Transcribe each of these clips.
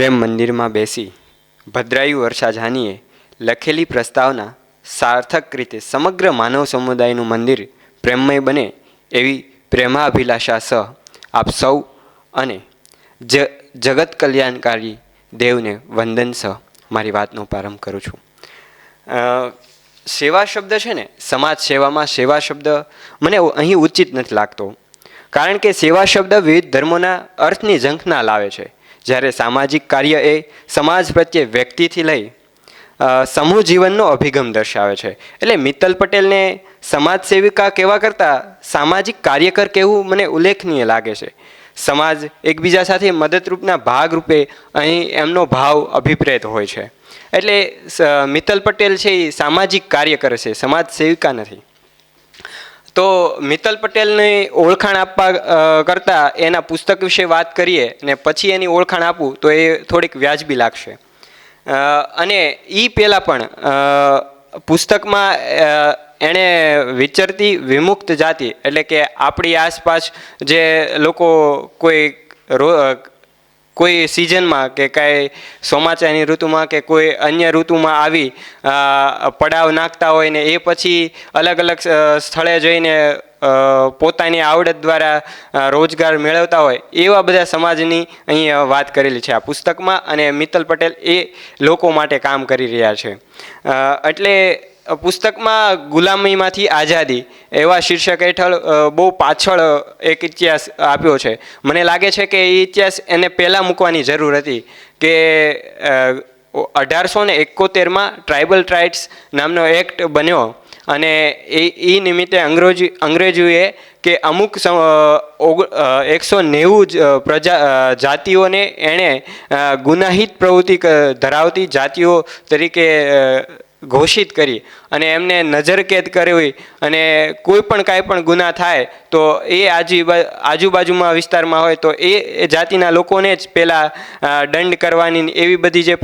પ્રેમ મંદિરમાં બેસી ભદ્રાયુ વર્ષા જાનીએ લખેલી પ્રસ્તાવના સાર્થક રીતે સમગ્ર માનવ સમુદાયનું મંદિર પ્રેમમય બને એવી પ્રેમાભિલાષા સહ આપ સૌ અને જગત કલ્યાણકારી દેવને વંદન સહ મારી વાતનો પ્રારંભ કરું છું. સેવા શબ્દ છે ને, સમાજ સેવામાં સેવા શબ્દ મને અહીં ઉચિત નથી લાગતો, કારણ કે સેવા શબ્દ વિવિધ ધર્મોના અર્થની ઝંખના લાવે છે, જ્યારે સામાજિક કાર્ય એ સમાજ પ્રત્યે વ્યક્તિથી લઈ સમૂહ જીવનનો અભિગમ દર્શાવે છે. એટલે મિત્તલ પટેલને સમાજ સેવિકા કહેવા કરતાં સામાજિક કાર્યકર કહેવું મને ઉલ્લેખનીય લાગે છે. સમાજ એકબીજા સાથે મદદરૂપના ભાગરૂપે અહીં એમનો ભાવ અભિપ્રેત હોય છે. એટલે મિત્તલ પટેલ છે એ સામાજિક કાર્યકર છે, સમાજ સેવિકા નથી. તો મિત્તલ પટેલની ઓળખાણ આપવા કરતાં એના પુસ્તક વિશે વાત કરીએ ને પછી એની ઓળખાણ આપું તો એ થોડીક વ્યાજબી લાગશે. અને એ પહેલાં પણ પુસ્તકમાં એણે વિચરતી વિમુક્ત જાતિ એટલે કે આપણી આસપાસ જે લોકો કોઈ સિઝનમાં કે કાંઈ ચોમાસાની ઋતુમાં કે કોઈ અન્ય ઋતુમાં આવી પડાવ નાખતા હોય ને એ પછી અલગ અલગ સ્થળે જઈને પોતાની આવડત દ્વારા રોજગાર મેળવતા હોય એવા બધા સમાજની અહીં વાત કરેલી છે આ પુસ્તકમાં. અને મિત્તલ પટેલ એ લોકો માટે કામ કરી રહ્યા છે. એટલે પુસ્તકમાં ગુલામીમાંથી આઝાદી એવા શીર્ષક હેઠળ બહુ પાછળ એક ઇતિહાસ આપ્યો છે. મને લાગે છે કે એ ઇતિહાસ એને પહેલાં મૂકવાની જરૂર હતી કે 1871માં ટ્રાઇબલ રાઇટ્સ નામનો એક્ટ બન્યો અને એ નિમિત્તે અંગ્રેજોએ કે અમુક 190 જાતિઓને એણે ગુનાહિત પ્રવૃત્તિ ધરાવતી જાતિઓ તરીકે ઘોષિત કરી અને એમને નજરકેદ કરવી અને કોઈ પણ કાંઈ પણ ગુના થાય તો એ આજુબાજુમાં વિસ્તારમાં હોય તો એ જાતિના લોકોને જ પહેલાં દંડ કરવાની એવી બધી જે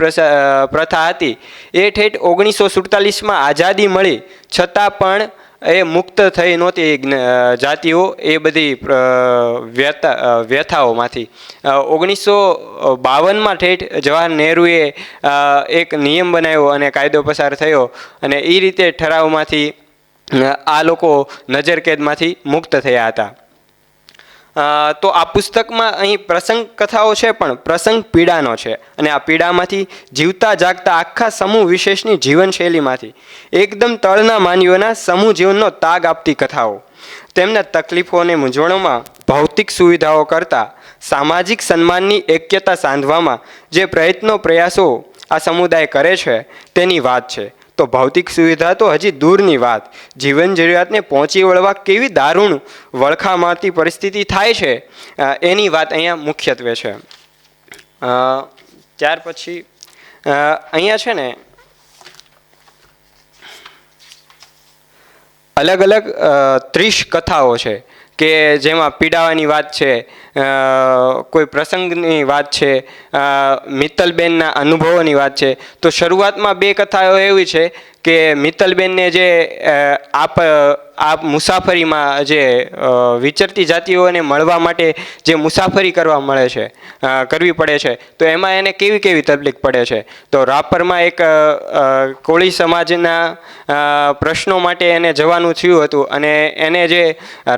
પ્રથા હતી એ ઠેઠ 1947માં આઝાદી મળી છતાં પણ એ મુક્ત થઈ નહોતી જાતિઓ એ બધી વ્યથાઓમાંથી. 1952માં ઠેઠ જવાહર નહેરુએ એક નિયમ બનાવ્યો અને કાયદો પસાર થયો અને એ રીતે ઠરાવમાંથી આ લોકો નજરકેદમાંથી મુક્ત થયા હતા. તો આ પુસ્તકમાં અહીં પ્રસંગ કથાઓ છે પણ પ્રસંગ પીડાનો છે અને આ પીડામાંથી જીવતા જાગતા આખા સમૂહ વિશેષની જીવનશૈલીમાંથી એકદમ તળના માનવીઓના સમૂહ જીવનનો તાગ આપતી કથાઓ, તેમના તકલીફો અને મૂંઝવણોમાં ભૌતિક સુવિધાઓ કરતાં સામાજિક સન્માનની એક્યતા સાંધવામાં જે પ્રયાસો આ સમુદાય કરે છે તેની વાત છે. તો ભૌતિક સુવિધા તો હજી દૂરની વાત, જીવન જરૂરિયાતને પહોંચી વળવા કેવી દારૂણ વળખા મારતી પરિસ્થિતિ થાય છે એની વાત અહીંયા મુખ્યત્વે છે. ત્યાર પછી અહીંયા છે ને અલગ અલગ 30 કથાઓ છે કે જેમાં પીડાવાની વાત છે, કોઈ પ્રસંગની વાત છે, મિત્તલબેનના અનુભવોની વાત છે. તો શરૂઆતમાં 2 કથાઓ એવી છે કે મિત્તલબેનને જે આ મુસાફરીમાં જે વિચરતી જાતિઓને મળવા માટે જે મુસાફરી કરવી પડે છે તો એમાં એને કેવી તકલીફ પડે છે. તો રાપરમાં એક કોળી સમાજના પ્રશ્નો માટે એને જવાનું થયું હતું અને એને જે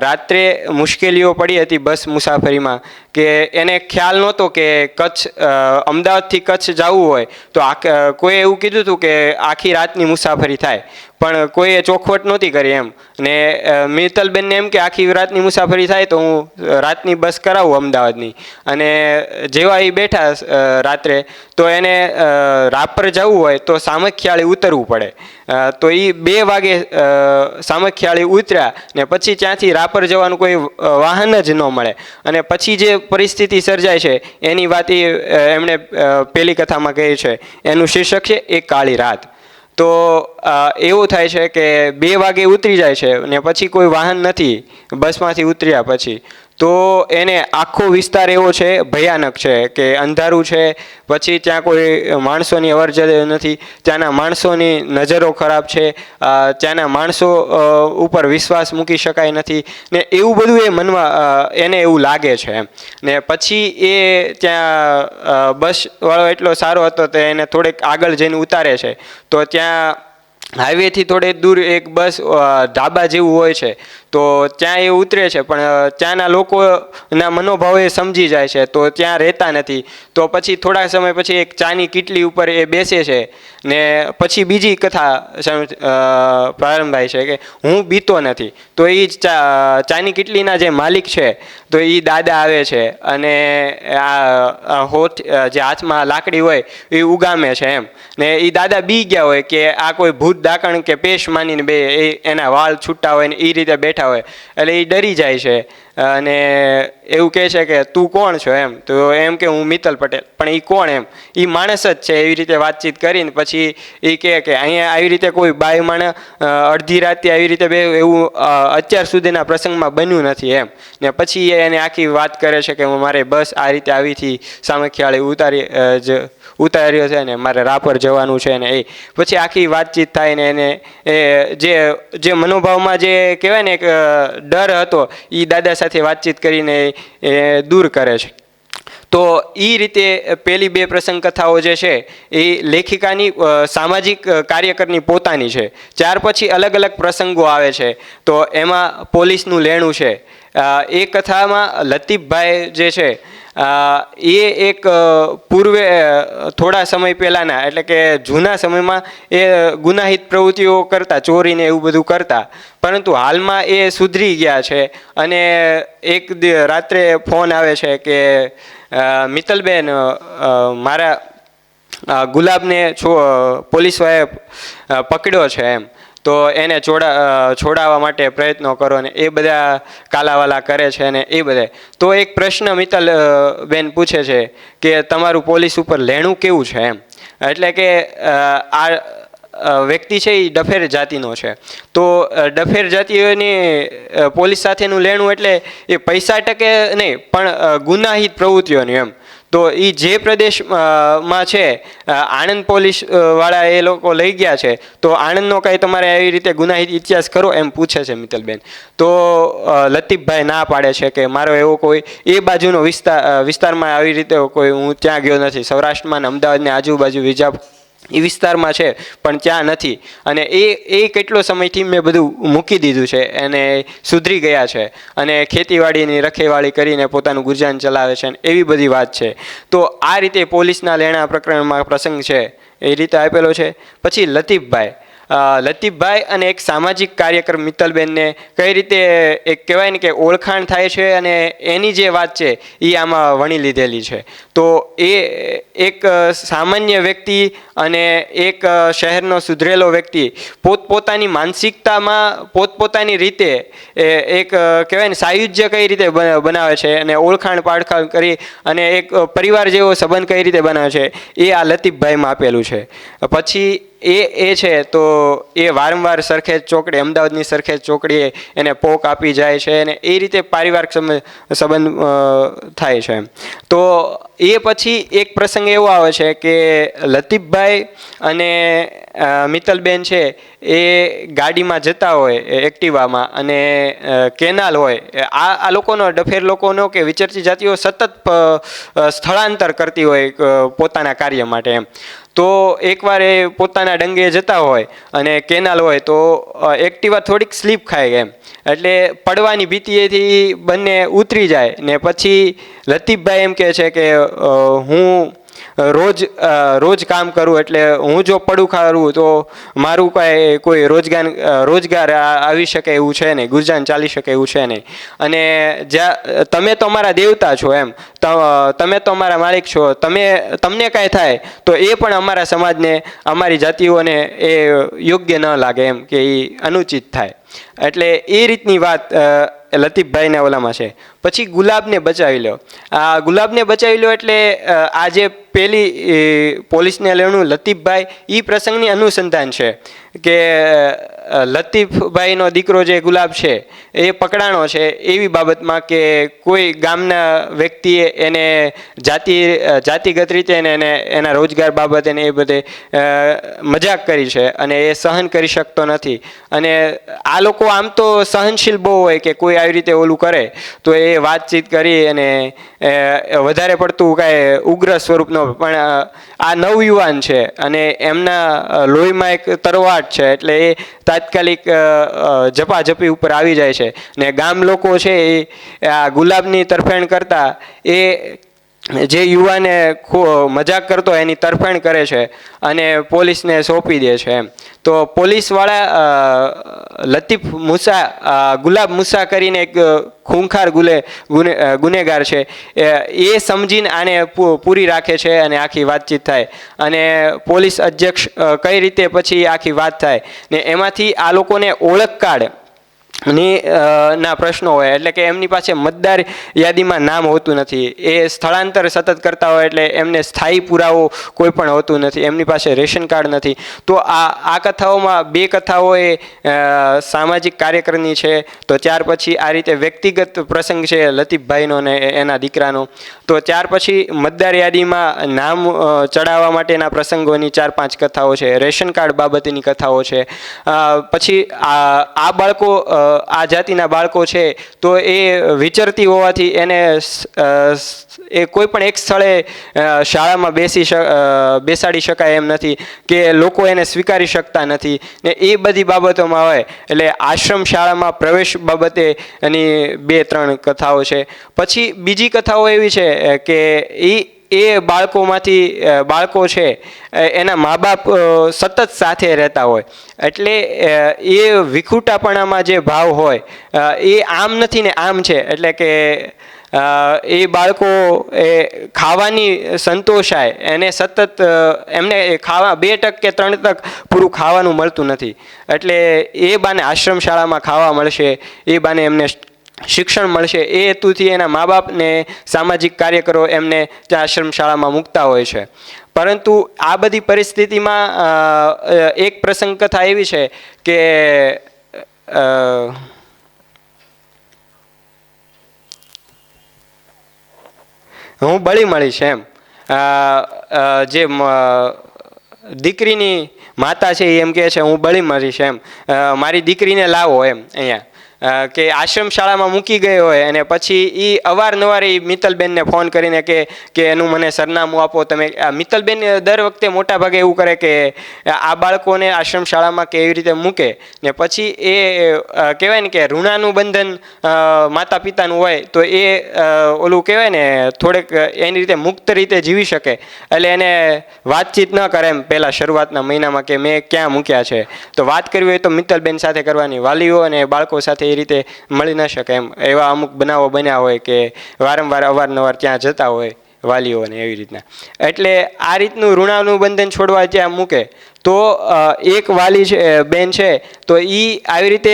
રાત્રે મુશ્કેલીઓ પડી હતી બસ મુસાફરીમાં કે એને ખ્યાલ નહોતો કે અમદાવાદથી કચ્છ જવું હોય તો કોઈએ એવું કીધું હતું કે આખી રાતની મુસાફરી થાય પણ કોઈએ ચોખવટ નહોતી કરી એમ. ને મિત્તલબેનને એમ કે આખી રાતની મુસાફરી થાય તો હું રાતની બસ કરાવું અમદાવાદની. અને જેવા એ બેઠા રાત્રે તો એને રાપર જવું હોય તો સામખિયાળી ઉતરવું પડે. તો એ 2 વાગે સામખિયાળી ઉતર્યા ને પછી ત્યાંથી રાપર જવાનું કોઈ વાહન જ ન મળે અને પછી જે પરિસ્થિતિ સર્જાય છે એની વાત એમણે પહેલી કથામાં કહી છે. એનું શીર્ષક છે એક કાળી રાત. તો એવું થાય છે કે 2 વાગે ઉતરી જાય છે ને પછી કોઈ વાહન નથી બસમાંથી ઉતર્યા પછી. તો એને આખો વિસ્તાર એવો છે ભયાનક છે કે અંધારું છે, પછી ત્યાં કોઈ માણસોની અવરજવર નથી, ત્યાંના માણસોની નજરો ખરાબ છે, ત્યાંના માણસો ઉપર વિશ્વાસ મૂકી શકાય નથી ને એવું બધું એ મનમાં એને એવું લાગે છે એમ. ને પછી એ ત્યાં બસવાળો એટલો સારો હતો તો એને થોડેક આગળ જઈને ઉતારે છે. તો ત્યાં હાઈવેથી થોડે દૂર એક બસ ઢાબા જેવું હોય છે, તો ત્યાં એ ઉતરે છે, પણ ત્યાંના લોકોના મનોભાવ એ સમજી જાય છે, તો ત્યાં રહેતા નથી. તો પછી થોડા સમય પછી એક ચાની કીટલી ઉપર એ બેસે છે ને પછી બીજી કથા પ્રારંભ થાય છે કે હું બીતો નથી. તો એ ચાની કીટલીના જે માલિક છે તો એ દાદા આવે છે અને આ હોઠ જે હાથમાં લાકડી હોય એ ઉગામે છે એમ. ને એ દાદા બી ગયા હોય કે આ કોઈ ભૂત દાકણ કે પેશ માનીને બે એના વાળ છૂટા હોય ને એ રીતે બેઠા હોય, એટલે એ ડરી જાય છે અને એવું કહે છે કે તું કોણ છો એમ. તો એમ કે હું મિત્તલ પટેલ. પણ એ કોણ એમ, એ માણસ જ છે. એવી રીતે વાતચીત કરીને પછી એ કહે કે અહીંયા આવી રીતે કોઈ બાય માણસ અડધી રાતે આવી રીતે બે એવું અત્યાર સુધીના પ્રસંગમાં બન્યું નથી એમ. ને પછી એને આખી વાત કરે છે કે મારે બસ આ રીતે આવીથી સામખિયાળી ઉતાર્યો છે ને મારે રાપર જવાનું છે ને એ પછી આખી વાતચીત થાય ને એને જે મનોભાવમાં જે કહેવાય ને એક ડર હતો એ દાદા સાથે વાતચીત કરીને એ દૂર કરે છે. તો એ રીતે પેલી બે પ્રસંગ કથાઓ જે છે એ લેખિકાની સામાજિક કાર્યકરની પોતાની છે. ત્યાર પછી અલગ અલગ પ્રસંગો આવે છે. તો એમાં પોલીસનું લેણું છે. એ કથામાં લતીફભાઈ જે છે એ એક પૂર્વે થોડા સમય પહેલાંના એટલે કે જૂના સમયમાં એ ગુનાહિત પ્રવૃત્તિઓ કરતા, ચોરીને એવું બધું કરતા, પરંતુ હાલમાં એ સુધરી ગયા છે. અને એક રાત્રે ફોન આવે છે કે મિત્તલબેન મારા ગુલાબને પોલીસવાળાએ પકડ્યો છે એમ, તો એને છોડાવવા માટે પ્રયત્નો કરો ને એ બધા કાલાવાલા કરે છે ને એ બધા. તો એક પ્રશ્ન મિત્તલ બેન પૂછે છે કે તમારું પોલીસ ઉપર લેણું કેવું છે એમ. એટલે કે આ વ્યક્તિ છે એ ડફેર જાતિનો છે. તો ડફેર જાતિઓની પોલીસ સાથેનું લેણું એટલે એ પૈસા ટકે નહીં પણ ગુનાહિત પ્રવૃત્તિઓની એમ. તો એ જે પ્રદેશમાં છે આણંદ પોલીસ વાળા એ લોકો લઈ ગયા છે, તો આણંદનો કાંઈ તમારે આવી રીતે ગુનાહિત ઇતિહાસ ખરો એમ પૂછે છે મિત્તલબેન. તો લતીફભાઈ ના પાડે છે કે મારો એવો કોઈ એ બાજુનો વિસ્તારમાં આવી રીતે કોઈ હું ત્યાં ગયો નથી. સૌરાષ્ટ્રમાં અમદાવાદની આજુબાજુ વિજાપુર એ વિસ્તારમાં છે પણ ત્યાં નથી. અને એ કેટલો સમયથી મેં બધું મૂકી દીધું છે અને સુધરી ગયા છે અને ખેતીવાડીની રખેવાળી કરીને પોતાનું ગુજરાન ચલાવે છે અને એવી બધી વાત છે. તો આ રીતે પોલીસના લેણા પ્રકરણમાં પ્રસંગ છે એ રીતે આપેલો છે. પછી લતીફભાઈ અને એક સામાજિક કાર્યકર મિત્તલબેનને કઈ રીતે એક કહેવાય ને કે ઓળખાણ થાય છે અને એની જે વાત છે એ આમાં વણી લીધેલી છે. તો એ એક સામાન્ય વ્યક્તિ અને એક શહેરનો સુધરેલો વ્યક્તિ પોતપોતાની માનસિકતામાં પોતપોતાની રીતે એક કહેવાય ને સાયુજ્ય કઈ રીતે બનાવે છે અને ઓળખાણ પાળખાણ કરી અને એક પરિવાર જેવો સંબંધ કઈ રીતે બનાવે છે એ આ લતીફભાઈમાં આપેલું છે. પછી એ છે તો એ વારંવાર સરખેજ ચોકડી, અમદાવાદની સરખેજ ચોકડીએ એને પોક આપી જાય છે અને એ રીતે પારિવારિક સંબંધ થાય છે. તો એ પછી એક પ્રસંગ એવો આવે છે કે લતીફભાઈ અને મિત્તલબેન છે એ ગાડીમાં જતા હોય એક્ટિવામાં અને કેનાલ હોય. આ લોકોનો ડફેર લોકોનો કે વિચરતી જાતિઓ સતત સ્થળાંતર કરતી હોય પોતાના કાર્ય માટે એમ. તો એકવાર એ પોતાના ડંગે જતા હોય અને કેનાલ હોય તો એક્ટિવા થોડીક સ્લીપ ખાય એમ, એટલે પડવાની ભીતિએથી બંને ઉતરી જાય ને પછી લતીફભાઈ એમ કહે છે કે હું રોજ કામ કરું એટલે હું જો પડું ખારું તો મારું કાંઈ કોઈ રોજગાર આવી શકે એવું છે નહીં, ગુજરાન ચાલી શકે એવું છે નહીં. અને જ્યાં તમે તો અમારા દેવતા છો એમ, તમે તો અમારા માલિક છો, તમને કાંઈ થાય તો એ પણ અમારા સમાજને અમારી જાતિઓને એ યોગ્ય ન લાગે એમ કે એ અનુચિત થાય. એટલે એ રીતની વાત લતીફભાઈના ઓલામાં છે. પછી ગુલાબને બચાવી લો. આ ગુલાબને બચાવી લો એટલે આ જે પેલી પોલીસને લેણું લતીફભાઈ એ પ્રસંગની અનુસંધાન છે કે લતીફભાઈનો દીકરો જે ગુલાબ છે એ પકડાણો છે એવી બાબતમાં કે કોઈ ગામના વ્યક્તિએ એને જાતિગત રીતે એને એના રોજગાર બાબતે એ બધે મજાક કરી છે અને એ સહન કરી શકતો નથી. અને આ લોકો આમ તો સહનશીલ બહુ હોય કે કોઈ આવી રીતે ઓલું કરે તો એ વાતચીત કરી અને વધારે પડતું કાંઈ ઉગ્ર સ્વરૂપનો, પણ આ નવયુવાન છે અને એમના લોહીમાં એક તરવાટ છે એટલે એ તાત્કાલિક ઝપાઝપી ઉપર આવી જાય છે. ને ગામ લોકો છે એ આ ગુલાબની તરફેણ કરતા એ જે યુવાને મજાક કરતો એની તરફેણ કરે છે અને પોલીસને સોંપી દે છે એમ. તો પોલીસવાળા લતીફ મૂસા, ગુલાબ મૂસા કરીને એક ખૂંખાર ગુનેગાર છે એ સમજીને આને પૂરી રાખે છે અને આખી વાતચીત થાય અને પોલીસ અધ્યક્ષ કઈ રીતે પછી આખી વાત થાય ને એમાંથી આ લોકોને ઓળખ કાર્ડ ના પ્રશ્નો હોય એટલે કે એમની પાસે મતદાર યાદીમાં નામ હોતું નથી. એ સ્થળાંતર સતત કરતા હોય એટલે એમને સ્થાયી પુરાવો કોઈ પણ હોતું નથી, એમની પાસે રેશન કાર્ડ નથી. તો આ કથાઓમાં બે કથાઓ એ સામાજિક કાર્યકરની છે. તો ત્યાર પછી આ રીતે વ્યક્તિગત પ્રસંગ છે લતીફભાઈનો ને એના દીકરાનો. તો ત્યાર પછી મતદાર યાદીમાં નામ ચડાવવા માટેના પ્રસંગોની 4-5 કથાઓ છે. રેશન કાર્ડ બાબતની કથાઓ છે. પછી આ બાળકો, આ જાતિના બાળકો છે તો એ વિચરતી હોવાથી એને એ કોઈ પણ એક સ્થળે શાળામાં બેસાડી શકાય એમ નથી કે લોકો એને સ્વીકારી શકતા નથી ને એ બધી બાબતોમાં હોય એટલે આશ્રમ શાળામાં પ્રવેશ બાબતે એની 2-3 કથાઓ છે. પછી બીજી કથાઓ એવી છે કે એ બાળકો છે એના મા બાપ સતત સાથે રહેતા હોય એટલે એ વિખૂટાપણામાં જે ભાવ હોય એ આમ નથી ને આમ છે. એટલે કે એ બાળકો એ ખાવાની સંતોષાય એને સતત એમને ખાવા 2 ટક કે 3 ટક પૂરું ખાવાનું મળતું નથી એટલે એ બાને આશ્રમ શાળામાં ખાવા મળશે, એ બાને એમને શિક્ષણ મળશે એ હેતુથી એના મા બાપને સામાજિક કાર્યકરો એમને ત્યાં આશ્રમ શાળામાં મૂકતા હોય છે. પરંતુ આ બધી પરિસ્થિતિમાં એક પ્રસંગ કથા એવી છે કે હું બળી મળીશ એમ. જે દીકરીની માતા છે એ એમ કહે છે હું બળી મળીશ એમ, મારી દીકરીને લાવો એમ. અહીંયા કે આશ્રમ શાળામાં મૂકી ગયો હોય અને પછી એ અવારનવાર એ મિત્તલબેનને ફોન કરીને કે એનું મને સરનામું આપો તમે. મિત્તલબેન દર વખતે મોટા ભાગે એવું કરે કે આ બાળકોને આશ્રમ શાળામાં કે એવી રીતે મૂકે ને પછી એ કહેવાય ને કે ઋણાનું બંધન માતા પિતાનું હોય તો એ ઓલું કહેવાય ને થોડેક એની રીતે મુક્ત રીતે જીવી શકે એટલે એને વાતચીત ન કરે એમ પહેલાં શરૂઆતના મહિનામાં કે મેં ક્યાં મૂક્યા છે. તો વાત કરવી હોય તો મિત્તલબેન સાથે કરવાની, વાલીઓ અને બાળકો સાથે એ રીતે મળી ન શકે એમ. એવા અમુક બનાવો બન્યા હોય કે વારંવાર અવારનવાર ત્યાં જતા હોય વાલીઓને એવી રીતના. એટલે આ રીતનું ઋણાનું બંધન છોડવા ત્યાં મૂકે તો એક વાલી છે બેન છે તો એ આવી રીતે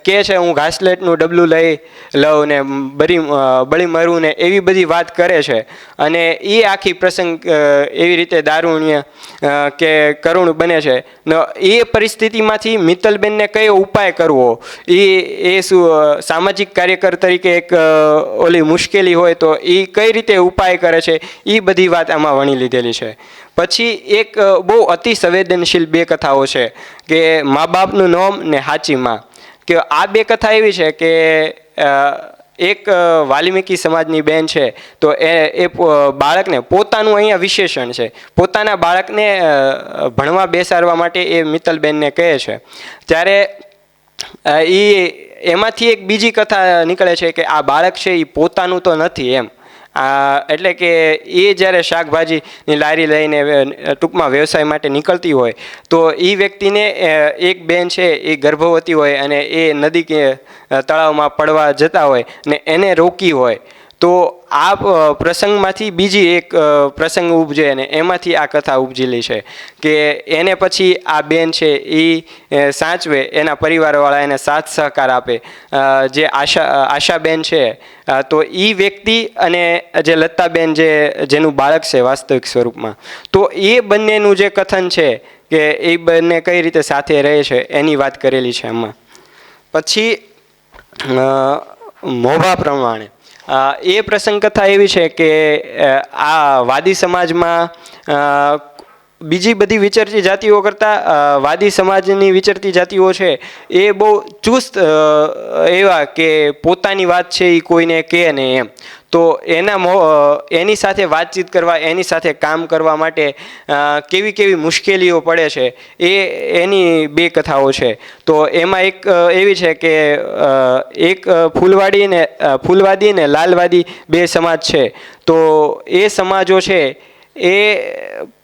કહે છે હું ઘાસલેટનું ડબલું લઈ લઉં ને બળી મરું ને એવી બધી વાત કરે છે. અને એ આખી પ્રસંગ એવી રીતે દારૂણ્ય કે કરુણ બને છે. એ પરિસ્થિતિમાંથી મિત્તલબેનને કયો ઉપાય કરવો એ શું સામાજિક કાર્યકર તરીકે એક ઓલી મુશ્કેલી હોય તો એ કઈ રીતે ઉપાય કરે છે એ બધી વાત આમાં વણી લીધેલી છે. પછી એક બહુ અતિ સંવેદનશીલ 2 કથાઓ છે કે મા બાપનું નોમ ને હાચી માં. કે આ 2 કથા એવી છે કે એક વાલ્મીકી સમાજની બેન છે તો એ બાળકને પોતાનું અહીંયા વિશેષણ છે, પોતાના બાળકને ભણવા બેસાડવા માટે એ મિત્તલબેનને કહે છે. ત્યારે એમાંથી એક બીજી કથા નીકળે છે કે આ બાળક છે એ પોતાનું તો નથી એમ. એટલે કે એ જ્યારે શાકભાજીની લારી લઈને ટૂંકમાં વ્યવસાય માટે નીકળતી હોય તો એ વ્યક્તિને એક બેન છે એ ગર્ભવતી હોય અને એ નદી કે તળાવમાં પડવા જતા હોય ને એને રોકી હોય તો આ પ્રસંગમાંથી બીજી એક પ્રસંગ ઉપજે અને એમાંથી આ કથા ઉપજેલી છે કે એને પછી આ બેન છે એ સાચવે, એના પરિવારવાળા એને સાથ સહકાર આપે. જે આશાબેન છે તો એ વ્યક્તિ અને જે લતાબેન જેનું બાળક છે વાસ્તવિક સ્વરૂપમાં, તો એ બંનેનું જે કથન છે કે એ બંને કઈ રીતે સાથે રહે છે એની વાત કરેલી છે એમાં. પછી મોભા પ્રમાણે એ પ્રસંગ કથા એવી છે કે આ વાદી સમાજમાં બીજી બધી વિચરતી જાતિઓ કરતાં વાદી સમાજની વિચરતી જાતિઓ છે એ બહુ ચુસ્ત એવા કે પોતાની વાત છે એ કોઈને કહે નહીં એમ. તો એની સાથે વાતચીત કરવા, એની સાથે કામ કરવા માટે કેવી કેવી મુશ્કેલીઓ પડે છે એની બે કથાઓ છે. તો એમાં એક એવી છે કે એક ફૂલવાદી ને લાલવાદી બે સમાજ છે. તો એ સમાજો છે એ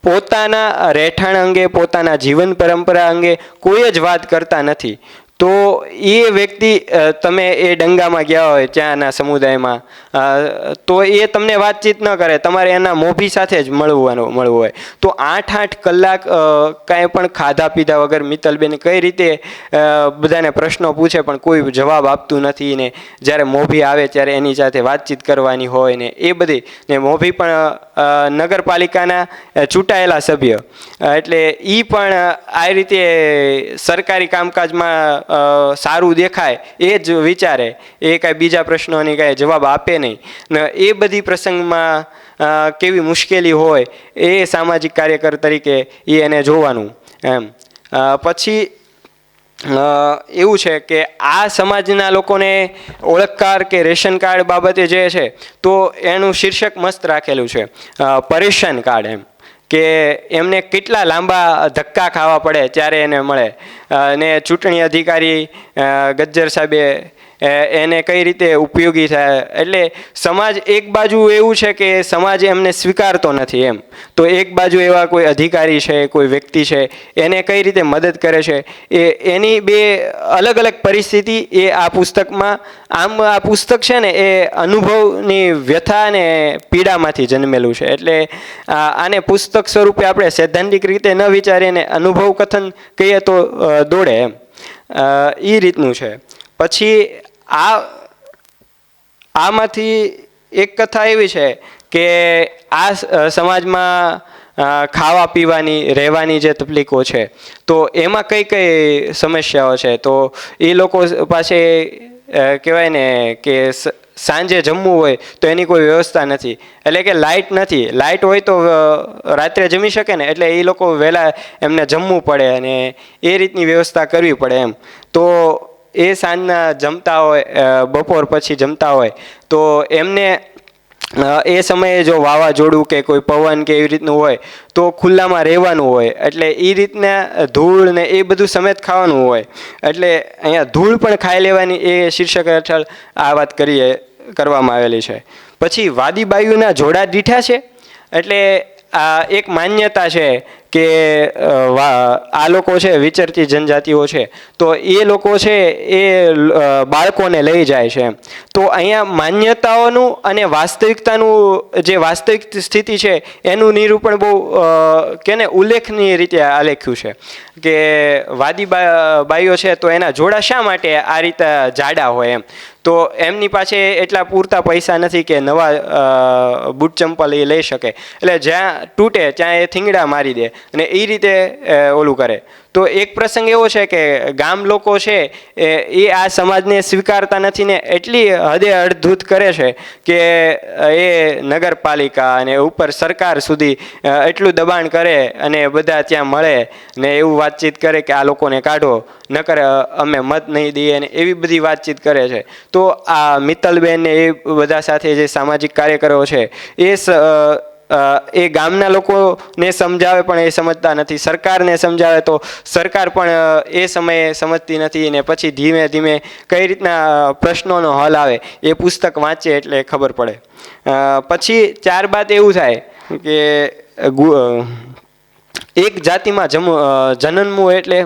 પોતાના રહેઠાણ અંગે, પોતાના જીવન પરંપરા અંગે કોઈ જ વાત કરતા નથી. તો એ વ્યક્તિ, તમે એ ડંગામાં ગયા હોય ત્યાંના સમુદાયમાં, તો એ તમને વાતચીત ન કરે, તમારે એના મોભી સાથે જ મળવું હોય. તો 8-8 કલાક કાંઈ પણ ખાધા પીધા વગર મિત્તલબેન કઈ રીતે બધાને પ્રશ્નો પૂછે પણ કોઈ જવાબ આપતું નથી ને જ્યારે મોભી આવે ત્યારે એની સાથે વાતચીત કરવાની હોય ને એ બધી. ને મોભી પણ નગરપાલિકાના ચૂંટાયેલા સભ્ય, એટલે એ પણ આ રીતે સરકારી કામકાજમાં સારું દેખાય એ જ વિચારે, એ કાંઈ બીજા પ્રશ્નોની કાંઈ જવાબ આપે નહીં ને એ બધી પ્રસંગમાં કેવી મુશ્કેલી હોય એ સામાજિક કાર્યકર તરીકે એને જોવાનું એમ. પછી એવું છે કે આ સમાજના લોકોને ઓળખકાર કે રેશન કાર્ડ બાબતે જે છે તો એનું શીર્ષક મસ્ત રાખેલું છે, પરેશાન કાર્ડ એમ. કે એમને કેટલા લાંબા ધક્કા ખાવા પડે ત્યારે એને મળે. અને ચૂંટણી અધિકારી ગજ્જર સાહેબે એને કઈ રીતે ઉપયોગી થાય. એટલે સમાજ એક બાજુ એવું છે કે સમાજ એમને સ્વીકારતો નથી એમ, તો એક બાજુ એવા કોઈ અધિકારી છે, કોઈ વ્યક્તિ છે એને કઈ રીતે મદદ કરે છે એની બે અલગ અલગ પરિસ્થિતિ એ આ પુસ્તકમાં. આમ આ પુસ્તક છે ને એ અનુભવની વ્યથા અને પીડામાંથી જન્મેલું છે. એટલે આને પુસ્તક સ્વરૂપે આપણે સૈદ્ધાંતિક રીતે ન વિચારીને અનુભવ કથન કહીએ તો દોડે એમ, એ રીતનું છે. પછી આમાંથી એક કથા એવી છે કે આ સમાજમાં ખાવા પીવાની, રહેવાની જે તકલીફો છે તો એમાં કઈ કઈ સમસ્યાઓ છે. તો એ લોકો પાસે કહેવાય ને કે સાંજે જમવું હોય તો એની કોઈ વ્યવસ્થા નથી, એટલે કે લાઇટ નથી. લાઇટ હોય તો રાત્રે જમી શકે ને, એટલે એ લોકો વહેલા એમને જમવું પડે અને એ રીતની વ્યવસ્થા કરવી પડે એમ. તો એ સાંજના જમતા હોય, બપોર પછી જમતા હોય તો એમને એ સમયે જો વાવાઝોડું કે કોઈ પવન કે એવી રીતનું હોય તો ખુલ્લામાં રહેવાનું હોય, એટલે એ રીતના ધૂળ ને એ બધું સમેત ખાવાનું હોય. એટલે અહીંયા ધૂળ પણ ખાઈ લેવાની એ શીર્ષક હેઠળ આ વાત કરવામાં આવેલી છે. પછી વાદી બાયુના જોડા દીઠા છે, એટલે આ એક માન્યતા છે કે આ લોકો છે વિચરતી જનજાતિઓ છે તો એ લોકો છે એ બાળકોને લઈ જાય છે. તો અહીંયા માન્યતાઓનું અને વાસ્તવિકતાનું જે વાસ્તવિક સ્થિતિ છે એનું નિરૂપણ બહુ કે ને ઉલ્લેખનીય રીતે આલેખ્યું છે કે વાદી બાઈઓ છે તો એના જોડા શા માટે આ રીતે જાડા હોય એમ. તો એમની પાસે એટલા પૂરતા પૈસા નથી કે નવા બૂટ ચંપલ એ લઈ શકે, એટલે જ્યાં તૂટે ત્યાં એ થીંગડા મારી દે અને એ રીતે ઓલું કરે. તો એક પ્રસંગ એવો છે કે ગામ લોકો છે એ આ સમાજને સ્વીકારતા નથી ને એટલી હદે અડધૂત કરે છે કે એ નગરપાલિકા અને ઉપર સરકાર સુધી એટલું દબાણ કરે અને બધા ત્યાં મળે ને એવું વાતચીત કરે કે આ લોકોને કાઢો, નકર અમે મત નહીં દઈએ ને એવી બધી વાતચીત કરે છે. તો આ મિત્તલબેન ને એ બધા સાથે જે સામાજિક કાર્યકરો છે એ ગામના લોકોને સમજાવે પણ એ સમજતા નથી, સરકારને સમજાવે તો સરકાર પણ એ સમયે સમજતી નથી ને પછી ધીમે ધીમે કઈ રીતના પ્રશ્નોનો હલ આવે એ પુસ્તક વાંચે એટલે ખબર પડે. પછી ત્યારબાદ એવું થાય કે એક જાતિમાં જન્મવું એટલે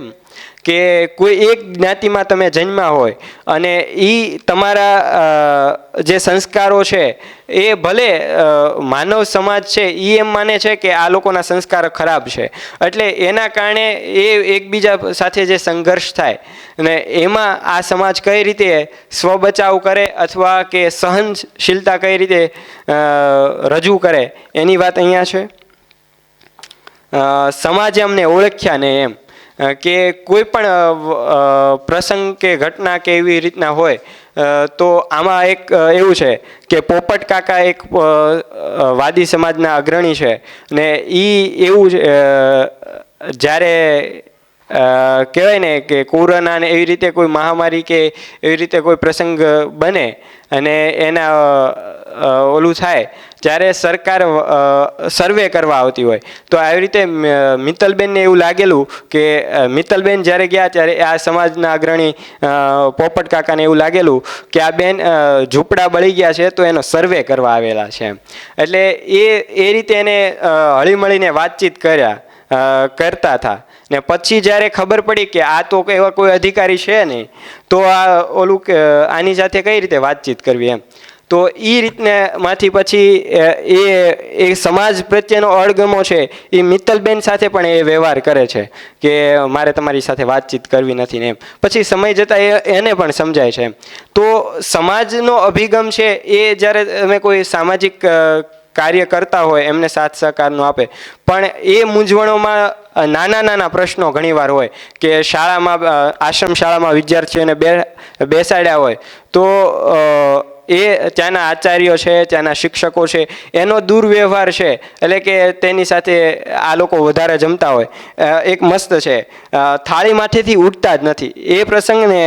કે કોઈ એક જ્ઞાતિમાં તમે જન્મ્યા હોય અને એ તમારા જે સંસ્કારો છે એ ભલે માનવ સમાજ છે એ એમ માને છે કે આ લોકોના સંસ્કાર ખરાબ છે, એટલે એના કારણે એ એકબીજા સાથે જે સંઘર્ષ થાય અને એમાં આ સમાજ કઈ રીતે સ્વબચાવ કરે અથવા કે સહનશીલતા કઈ રીતે રજૂ કરે એની વાત અહીંયા છે. સમાજે અમને ઓળખ્યા ને એમ કે કોઈ પણ પ્રસંગ કે ઘટના કે એવી રીતના હોય તો આમાં એક એવું છે કે પોપટ કાકા એક વાદી સમાજના અગ્રણી છે ને એ એવું જ્યારે કહેવાય ને કે કોરોના ને એવી રીતે કોઈ મહામારી કે એવી રીતે કોઈ પ્રસંગ બને અને એના ઓલું થાય જ્યારે સરકાર સર્વે કરવા આવતી હોય તો આવી રીતે મિત્તલબેનને એવું લાગેલું કે મિત્તલબેન જ્યારે ગયા ત્યારે આ સમાજના અગ્રણી પોપટ કાકાને એવું લાગેલું કે આ બેન ઝૂંપડા બળી ગયા છે તો એનો સર્વે કરવા આવેલા છે એમ. એટલે એ રીતે એને હળીમળીને વાતચીત કરતા હતા ને પછી જ્યારે ખબર પડી કે આ તો એવા કોઈ અધિકારી છે નહીં તો આ ઓલું આની સાથે કઈ રીતે વાતચીત કરવી એમ, તો એ રીતને માંથી પછી એ સમાજ પ્રત્યેનો અણગમો છે એ મિત્તલબેન સાથે પણ એ વ્યવહાર કરે છે કે મારે તમારી સાથે વાતચીત કરવી નથી ને એમ. પછી સમય જતાં એને પણ સમજાય છે એમ. તો સમાજનો અભિગમ છે એ જ્યારે તમે કોઈ સામાજિક કાર્ય કરતા હોય એમને સાથ સહકારનો આપે, પણ એ મૂંઝવણોમાં નાના પ્રશ્નો ઘણીવાર હોય કે શાળામાં આશ્રમ શાળામાં વિદ્યાર્થીઓને બેસાડ્યા હોય તો એ ત્યાંના આચાર્યો છે, ત્યાંના શિક્ષકો છે, એનો દુર્વ્યવહાર છે, એટલે કે તેની સાથે આ લોકો વધારે જમતા હોય. એક મસ્ત છે થાળીમાંથી ઉઠતા જ નથી એ પ્રસંગને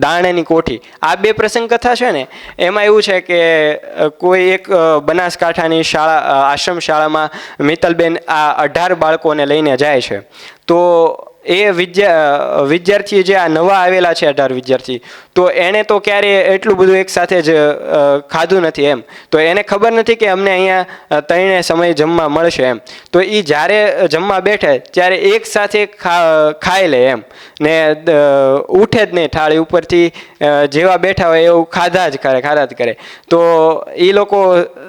દાણેની કોઠી, આ બે પ્રસંગ કથા છે ને એમાં એવું છે કે કોઈ એક બનાસકાંઠાની શાળા આશ્રમ શાળામાં મિત્તલબેન આ 18 બાળકોને લઈને જાય છે. તો એ વિદ્યાર્થી જે આ નવા આવેલા છે 18 વિદ્યાર્થી, તો એણે તો ક્યારે એટલું બધું એકસાથે જ ખાધું નથી એમ, તો એને ખબર નથી કે અમને અહીંયા 3 સમય જમવા મળશે એમ. તો એ જ્યારે જમવા બેઠે ત્યારે એક સાથે ખાઈ લે એમ ને ઉઠે જ નહીં થાળી ઉપરથી, જેવા બેઠા હોય એવું ખાધા જ કરે. તો એ લોકો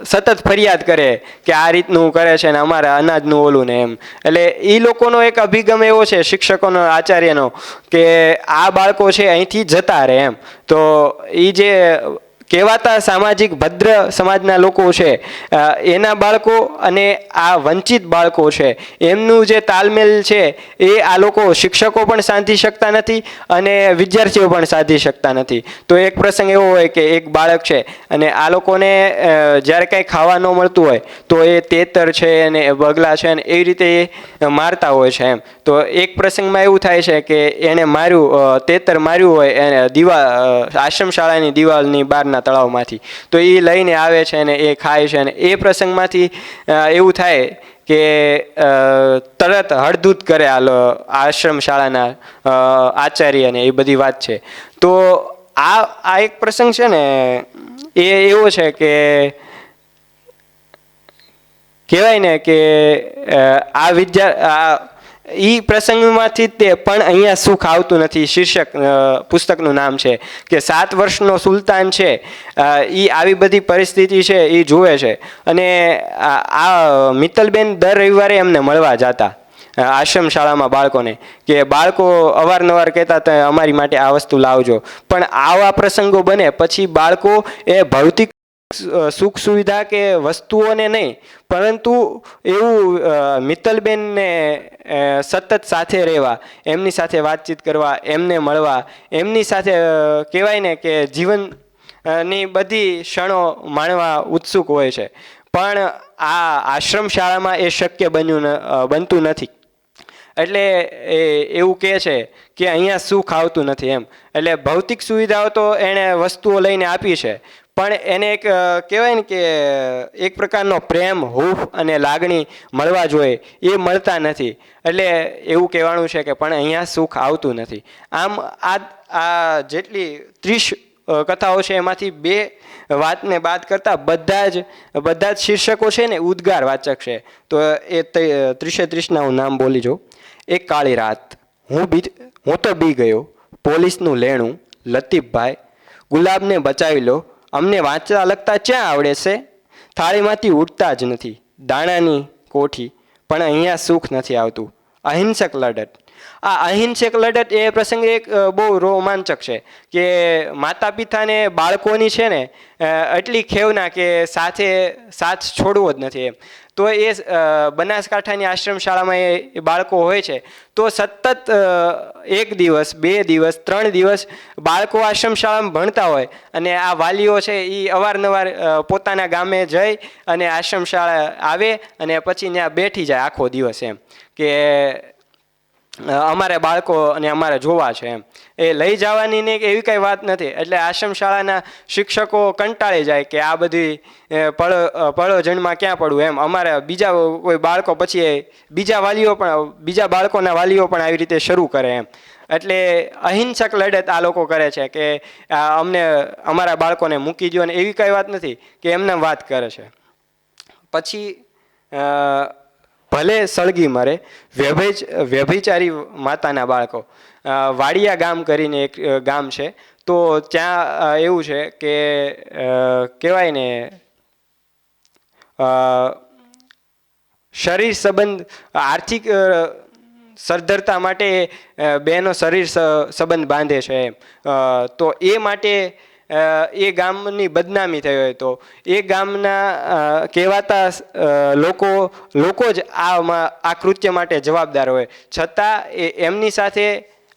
સતત ફરિયાદ કરે કે આ રીતનું કરે છે ને અમારે અનાજનું ઓલું ને એમ. એટલે એ લોકોનો એક અભિગમ એવો છે શિક્ષકોનો આચાર્યનો કે આ બાળકો છે અહીંથી જતા રહે એમ. તો એ જે કહેવાતા સામાજિક ભદ્ર સમાજના લોકો છે એના બાળકો અને આ વંચિત બાળકો છે એમનું જે તાલમેલ છે એ આ લોકો શિક્ષકો પણ સાધી શકતા નથી અને વિદ્યાર્થીઓ પણ સાધી શકતા નથી. તો એક પ્રસંગ એવો હોય કે એક બાળક છે અને આ લોકોને જ્યારે કંઈ ખાવા ન મળતું હોય તો એ તેતર છે અને બગલા છે અને એવી રીતે એ મારતા હોય છે એમ. તો એક પ્રસંગમાં એવું થાય છે કે એણે તેતર માર્યું હોય એને આશ્રમ શાળાની દિવાલની બહારના તળાવમાંથી, તો એ લઈને આવે છે અને એ ખાય છે અને એ પ્રસંગમાંથી એવું થાય કે તરત હળધૂત કરે આશ્રમ શાળાના આચાર્યને એ બધી વાત છે. તો આ એક પ્રસંગ છે ને એ એવો છે કે કહેવાય ને કે ઈ પ્રસંગમાંથી તે પણ અહીંયા સુખ આવતું નથી. શીર્ષક પુસ્તકનું નામ છે કે 7 વર્ષનો સુલતાન છે એ આવી બધી પરિસ્થિતિ છે એ જુએ છે અને આ મિત્તલબેન દર રવિવારે એમને મળવા જતા આશ્રમ શાળામાં બાળકોને, કે બાળકો અવારનવાર કહેતા હતા અમારી માટે આ વસ્તુ લાવજો. પણ આવા પ્રસંગો બને પછી બાળકો એ ભૌતિક સુખ સુવિધા કે વસ્તુઓને નહીં પરંતુ એવું મિત્તલબેનને સતત સાથે રહેવા, એમની સાથે વાતચીત કરવા, એમને મળવા, એમની સાથે કહેવાય ને કે જીવનની બધી ક્ષણો માણવા ઉત્સુક હોય છે. પણ આ આશ્રમ શાળામાં એ શક્ય બનતું નથી. એટલે એવું કહે છે કે અહીંયા સુખ આવતું નથી એમ. એટલે ભૌતિક સુવિધાઓ તો એણે વસ્તુઓ લઈને આપી છે પણ એને એક કહેવાય ને કે એક પ્રકારનો પ્રેમ, હૂંફ અને લાગણી મળવા જોઈએ એ મળતા નથી. એટલે એવું કહેવાનું છે કે પણ અહીંયા સુખ આવતું નથી. આમ આ જેટલી 30 કથાઓ છે એમાંથી 2 વાતને બાદ કરતાં બધા જ શીર્ષકો છે ને ઉદ્ગાર વાચક છે. તો એ 30 હું નામ બોલી જાઉં. એક કાળી રાત. હું તો બી ગયો. પોલીસનું લેણું, લતીફભાઈ, ગુલાબને બચાવી લો, અમને વાંચતા લખતા ક્યાં આવડે છે? થાળીમાંથી ઉઠતા જ નથી. દાણાની કોઠી, પણ અહીંયા સુખ નથી આવતું. અહિંસક લડત. આ અહિંસક લડત એ પ્રસંગ એક બહુ રોમાંચક છે કે માતા પિતાને બાળકોની છે ને એટલી ખેવના કે સાથ છોડવો જ નથી એમ. તો એ બનાસકાંઠાની આશ્રમ શાળામાં એ બાળકો હોય છે તો સતત 1 દિવસ 2 દિવસ 3 દિવસ બાળકો આશ્રમ શાળામાં ભણતા હોય અને આ વાલીઓ છે એ અવારનવાર પોતાના ગામે જઈ અને આશ્રમ શાળા આવે અને પછી ત્યાં બેઠી જાય આખો દિવસ એમ કે અમારે બાળકો અને અમારે જોવા છે એમ. એ લઈ જવાની ને એવી કંઈ વાત નથી. એટલે આશ્રમ શાળાના શિક્ષકો કંટાળી જાય કે આ બધી પળોજણમાં ક્યાં પડવું એમ. અમારે બીજા કોઈ બાળકો પછી બીજા બાળકોના વાલીઓ પણ આવી રીતે શરૂ કરે એમ. એટલે અહિંસક લડત આ લોકો કરે છે કે અમને અમારા બાળકોને મૂકી દો ને એવી કંઈ વાત નથી કે એમને વાત કરે છે. પછી ભલે સળગી મરે વ્યભિચારી માતાના બાળકો. વાડિયા ગામ કરીને એક ગામ છે તો ત્યાં એવું છે કે કહેવાય ને શરીર સંબંધ આર્થિક સદ્ધરતા માટે બહેનો શરીર સંબંધ બાંધે છે એમ. તો એ માટે એ ગામની બદનામી થઈ હોય તો એ ગામના કહેવાતા લોકો જ આ કૃત્ય માટે જવાબદાર હોય છતાં એમની સાથે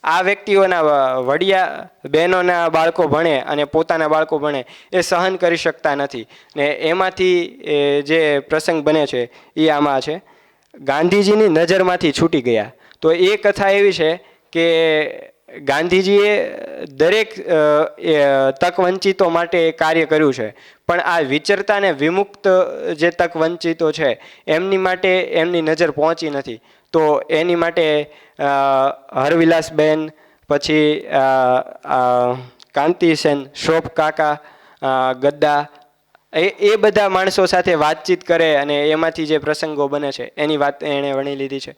આ વ્યક્તિઓના વડિયા બહેનોના બાળકો ભણે અને પોતાના બાળકો ભણે એ સહન કરી શકતા નથી ને એમાંથી જે પ્રસંગ બને છે એ આમાં છે. ગાંધીજીની નજરમાંથી છૂટી ગયા. તો એ કથા એવી છે કે ગાંધીજીએ દરેક તક વંચિતો માટે કાર્ય કર્યું છે પણ આ વિચરતા ને વિમુક્ત જે તક વંચિતો છે એમની માટે એમની નજર પહોંચી નથી. તો એની માટે હરવિલાસબેન પછી કાંતિસેન, શોભ કાકા, ગદ્દા એ બધા માણસો સાથે વાતચીત કરે અને એમાંથી જે પ્રસંગો બને છે એની વાત એણે વણી લીધી છે.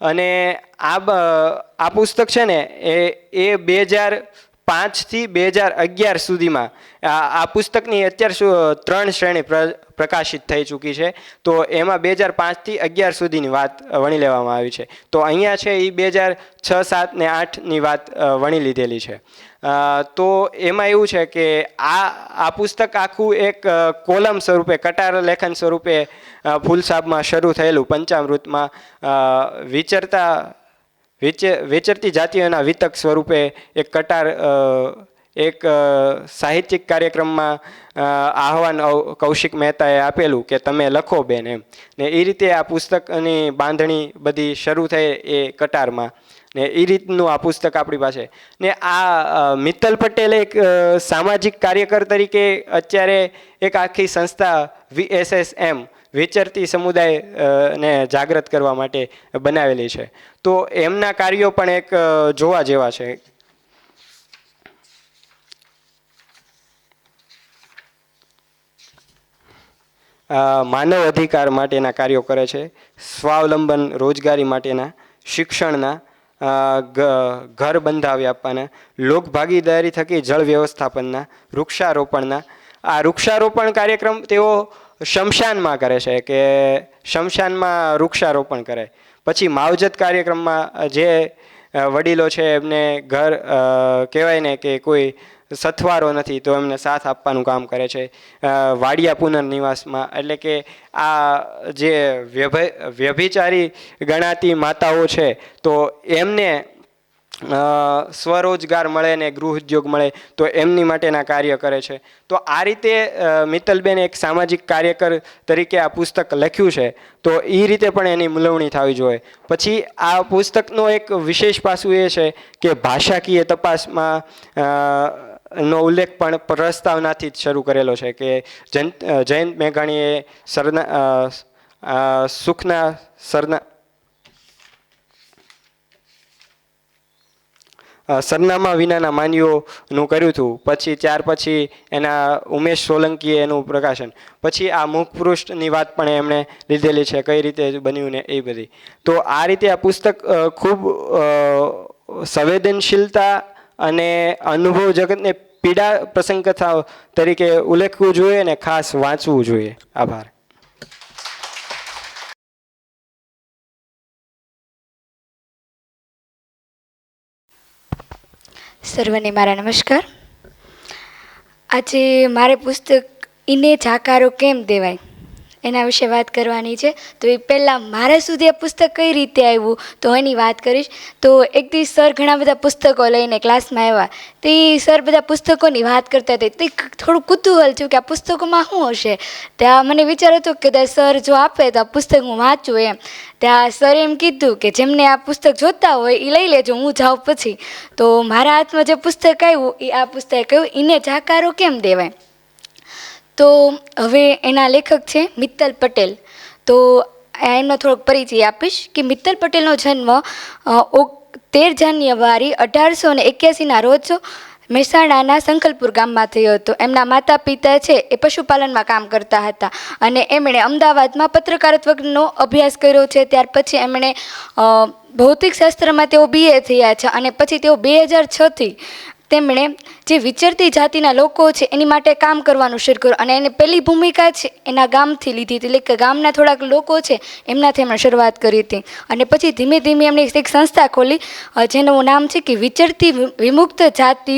અને આ પુસ્તક છે ને એ 2005થી 2011 સુધીમાં આ પુસ્તકની અત્યાર 3 શ્રેણી પ્રકાશિત થઈ ચૂકી છે. તો એમાં 2005થી 2011 સુધીની વાત વણી લેવામાં આવી છે. તો અહીંયા છે એ 2006, 7 ને 8ની વાત વણી લીધેલી છે. તો એમાં એવું છે કે આ પુસ્તક આખું એક કોલમ સ્વરૂપે કટાર લેખન સ્વરૂપે ફૂલસાબમાં શરૂ થયેલું પંચામૃતમાં વિચરતી જાતિઓના વિતક સ્વરૂપે એક કટાર એક સાહિત્યિક કાર્યક્રમમાં આહવાન કૌશિક મહેતાએ આપેલું કે તમે લખો બેન એમ. ને એ રીતે આ પુસ્તકની બાંધણી બધી શરૂ થઈ એ કટારમાં ને એ રીતનું આ પુસ્તક આપણી પાસે. ને આ મિત્તલ પટેલ એક સામાજિક કાર્યકર તરીકે અત્યારે એક આખી સંસ્થા VSSM વિચરતી સમુદાય ને જાગૃત કરવા માટે બનાવેલી છે. તો એમના કાર્યો પણ એક જોવા જેવા છે. માનવ અધિકાર માટેના કાર્યો કરે છે, સ્વાવલંબન રોજગારી માટેના, શિક્ષણના, ઘર બંધાવી આપવાના, લોક ભાગીદારી થકી જળ વ્યવસ્થાપનના, વૃક્ષારોપણના. આ વૃક્ષારોપણ કાર્યક્રમ તેઓ શમશાનમાં કરે છે કે શમશાનમાં વૃક્ષારોપણ કરે. પછી માવજત કાર્યક્રમમાં જે વડીલો છે એમને ઘર કહેવાય ને કે કોઈ સથવારો નથી તો એમને સાથ આપવાનું કામ કરે છે. વાડિયા પુનર્નિવાસમાં એટલે કે આ જે વ્યભિચારી ગણાતી માતાઓ છે તો એમને સ્વરોજગાર મળે ને ગૃહ ઉદ્યોગ મળે તો એમની માટેના કાર્ય કરે છે. તો આ રીતે મિત્તલબેન એક સામાજિક કાર્યકર તરીકે આ પુસ્તક લખ્યું છે. તો એ રીતે પણ એની મૂલવણી થવી જોઈએ. પછી આ પુસ્તકનો એક વિશેષ પાસું એ છે કે ભાષાકીય તપાસમાં નો ઉલ્લેખ પણ પ્રસ્તાવનાથી જ શરૂ કરેલો છે કે જયંત મેઘાણીએ સરનામા વિનાના માનવીઓનું કર્યું હતું. પછી ત્યાર પછી એના ઉમેશ સોલંકીએ એનું પ્રકાશન, પછી આ મુખપૃષ્ઠની વાત પણ એમણે લીધેલી છે, કઈ રીતે બન્યું ને એ બધી. તો આ રીતે આ પુસ્તક ખૂબ સંવેદનશીલતા અને અનુભવ જગતને પીડા પ્રસંગ કથાઓ તરીકે ઉલ્લેખવું જોઈએ અને ખાસ વાંચવું જોઈએ. આભાર. સર્વને મારા નમસ્કાર. આજે મારે પુસ્તક ઈને જાકારો કેમ દેવાય એના વિશે વાત કરવાની છે. તો એ પહેલાં મારા સુધી આ પુસ્તક કઈ રીતે આવ્યું તો એની વાત કરીશ. તો એક દિવસ સર ઘણા બધા પુસ્તકો લઈને ક્લાસમાં આવ્યા. તે સર બધા પુસ્તકોની વાત કરતા હતા. તે થોડું કુતૂહલ થયું કે આ પુસ્તકોમાં શું હશે. ત્યાં મને વિચાર હતો કે સર જો આપે તો આ પુસ્તક હું વાંચું એમ. ત્યાં સર એમ કીધું કે જેમને આ પુસ્તક જોતા હોય એ લઈ લેજો, હું જાઉં પછી. તો મારા હાથમાં જે પુસ્તક આવ્યું એ આ પુસ્તક આવ્યું, ઈને જાકારો કેમ દેવાય. તો હવે એના લેખક છે મિત્તલ પટેલ. તો એમનો થોડોક પરિચય આપીશ કે મિત્તલ પટેલનો જન્મ 13 જાન્યુઆરી 1881ના રોજ મહેસાણાના સંખલપુર ગામમાં થયો હતો. એમના માતા પિતા છે એ પશુપાલનમાં કામ કરતા હતા અને એમણે અમદાવાદમાં પત્રકારત્વનો અભ્યાસ કર્યો છે. ત્યાર પછી એમણે ભૌતિક શાસ્ત્રમાં તેઓ BA થયા છે અને પછી તેઓ 2006થી તેમણે જે વિચરતી જાતિના લોકો છે એની માટે કામ કરવાનું શરૂ કર્યું અને એની પહેલી ભૂમિકા છે એના ગામથી લીધી હતી. એટલે કે ગામના થોડાક લોકો છે એમનાથી એમણે શરૂઆત કરી હતી અને પછી ધીમે ધીમે એમણે એક સંસ્થા ખોલી જેનું નામ છે કે વિચરતી વિમુક્ત જાતિ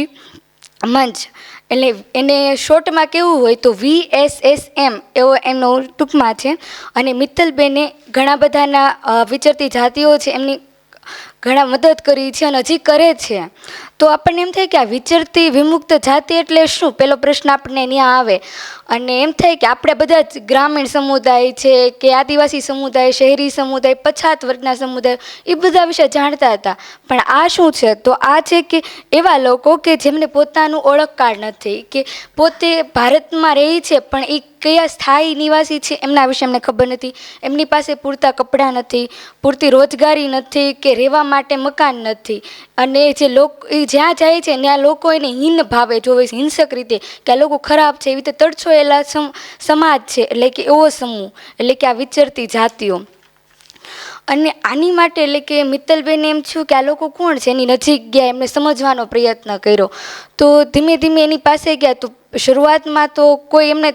મંચ. એટલે એને શોર્ટમાં કેવું હોય તો VSSM એવો એમનો ટૂંકમાં છે. અને મિત્તલબેને ઘણા બધાના વિચરતી જાતિઓ છે એમની ઘણા મદદ કરી છે અને હજી કરે છે. તો આપણને એમ થાય કે આ વિચરતી વિમુક્ત જાતિ એટલે શું, પહેલો પ્રશ્ન આપણને ત્યાં આવે. અને એમ થાય કે આપણે બધા જ ગ્રામીણ સમુદાય છે કે આદિવાસી સમુદાય, શહેરી સમુદાય, પછાત વર્ગના સમુદાય એ બધા વિશે જાણતા હતા. પણ આ શું છે તો આ છે કે એવા લોકો કે જેમને પોતાનું ઓળખ કાર્ડ નથી, કે પોતે ભારતમાં રહે છે પણ એ કયા સ્થાયી નિવાસી છે એમના વિશે એમને ખબર નથી. એમની પાસે પૂરતા કપડાં નથી, પૂરતી રોજગારી નથી કે રહેવા માટે મકાન નથી. અને જે લોકો એ જ્યાં જાય છે ત્યાં લોકો એને હીન ભાવે જોવે છે, હિંસક રીતે કે આ લોકો ખરાબ છે, એવી રીતે તડછોયેલા સમાજ છે. એટલે કે એવો સમૂહ, એટલે કે આ વિચરતી જાતિઓ. અને આની માટે એટલે કે મિત્તલબેન એમ થયું કે આ લોકો કોણ છે, એની નજીક ગયા, એમને સમજવાનો પ્રયત્ન કર્યો. તો ધીમે ધીમે એની પાસે ગયા. તો શરૂઆતમાં તો કોઈ એમને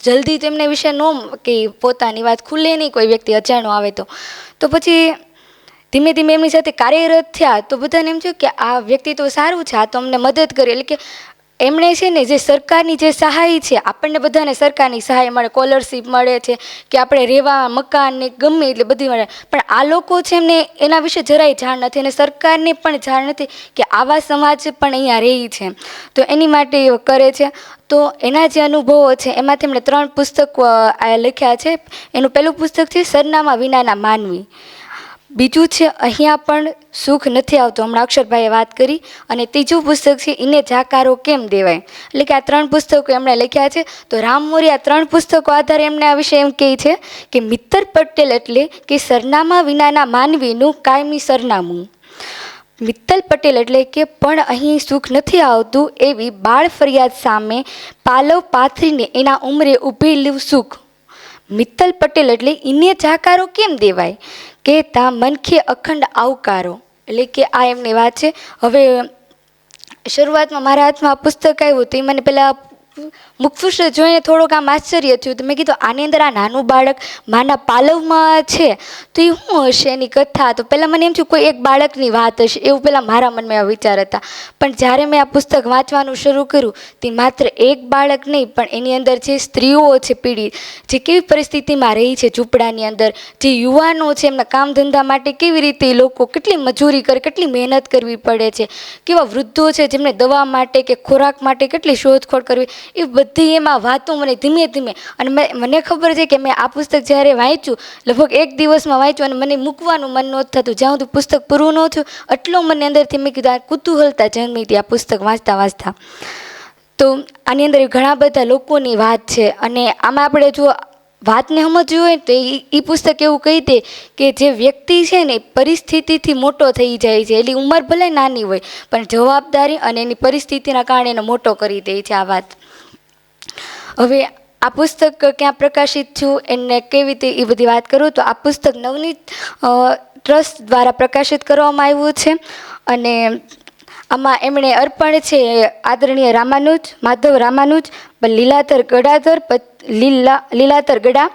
જલ્દી તેમને વિશે ન કે પોતાની વાત ખુલે નહીં, કોઈ વ્યક્તિ અજાણો આવે તો પછી ધીમે ધીમે એમની સાથે કાર્યરત થયા. તો બધાને એમ થયું કે આ વ્યક્તિ તો સારું છે, આ તો અમને મદદ કરે. એટલે કે એમણે છે ને જે સરકારની જે સહાય છે, આપણને બધાને સરકારની સહાય મળે, સ્કોલરશીપ મળે છે કે આપણે રહેવા મકાન ને ગમે એટલે બધી મળે. પણ આ લોકો છે એમને એના વિશે જરાય જાણ નથી અને સરકારને પણ જાણ નથી કે આવા સમાજ પણ અહીંયા રહે છે. તો એની માટે એ કરે છે. તો એના જે અનુભવો છે એમાંથી એમણે 3 પુસ્તકો લખ્યા છે. એનું પહેલું પુસ્તક છે સરનામા વિનાના માનવી. બીજું છે અહીંયા પણ સુખ નથી આવતું, હમણાં અક્ષરભાઈએ વાત કરી. અને ત્રીજું પુસ્તક છે ઈને જાકારો કેમ દેવાય. એટલે કે આ 3 પુસ્તકો એમણે લખ્યા છે. તો રામ મોરી આ 3 પુસ્તકો આધારે એમને આ વિશે એમ કહે છે કે મિત્તલ પટેલ એટલે કે સરનામા વિનાના માનવીનું કાયમી સરનામું. મિત્તલ પટેલ એટલે કે પણ અહીં સુખ નથી આવતું એવી બાળ ફરિયાદ સામે પાલવ પાથરીને એના ઉંમરે ઊભેલું સુખ. મિત્તલ પટેલ એટલે ઈને જાકારો કેમ દેવાય કે તા મનખે અખંડ આવકારો. એટલે કે આ એમની વાત છે. હવે શરૂઆતમાં મારા હાથમાં આ પુસ્તક આવ્યું તો એ મને પહેલાં મુખપૃષ્ઠ જોઈને થોડુંક આમ આશ્ચર્ય થયું. તો મેં કીધું આની અંદર આ નાનું બાળક માના પાલવમાં છે તો એ શું હશે એની કથા. તો પહેલાં મને એમ થયું કોઈ એક બાળકની વાત હશે, એવું પહેલાં મારા મનમાં એવા વિચાર હતા. પણ જ્યારે મેં આ પુસ્તક વાંચવાનું શરૂ કર્યું તે માત્ર એક બાળક નહીં પણ એની અંદર જે સ્ત્રીઓ છે પીડિત, જે કેવી પરિસ્થિતિમાં રહી છે ઝૂંપડાની અંદર, જે યુવાનો છે એમના કામ ધંધા માટે કેવી રીતે એ લોકો કેટલી મજૂરી કરે, કેટલી મહેનત કરવી પડે છે, કેવા વૃદ્ધો છે જેમને દવા માટે કે ખોરાક માટે કેટલી શોધખોળ કરવી, એ બધી એમાં વાતો મને ધીમે ધીમે. અને મને ખબર છે કે મેં આ પુસ્તક જ્યારે વાંચ્યું, લગભગ 1 દિવસમાં વાંચ્યું અને મને મૂકવાનું મન નહોતું થતું જ્યાં સુધી પુસ્તક પૂરું ન થયું. એટલો મને અંદરથી મેં કીધું આ કુતૂહલતા જન્મી હતી આ પુસ્તક વાંચતા વાંચતા. તો આની અંદર ઘણા બધા લોકોની વાત છે. અને આમાં આપણે જો વાતને સમજવું હોય તો એ પુસ્તક એવું કહી દે કે જે વ્યક્તિ છે ને પરિસ્થિતિથી મોટો થઈ જાય છે, એની ઉંમર ભલે નાની હોય પણ જવાબદારી અને એની પરિસ્થિતિના કારણે એને મોટો કરી દે છે આ વાત. હવે આ પુસ્તક ક્યાં પ્રકાશિત થયું એને કેવી રીતે એ બધી વાત કરું તો આ પુસ્તક નવનીત ટ્રસ્ટ દ્વારા પ્રકાશિત કરવામાં આવ્યું છે. અને આમાં એમણે અર્પણ છે આદરણીય રામાનુજ, માધવ રામાનુજ, લીલાધર ગડાધર, લીલાધર ગડા,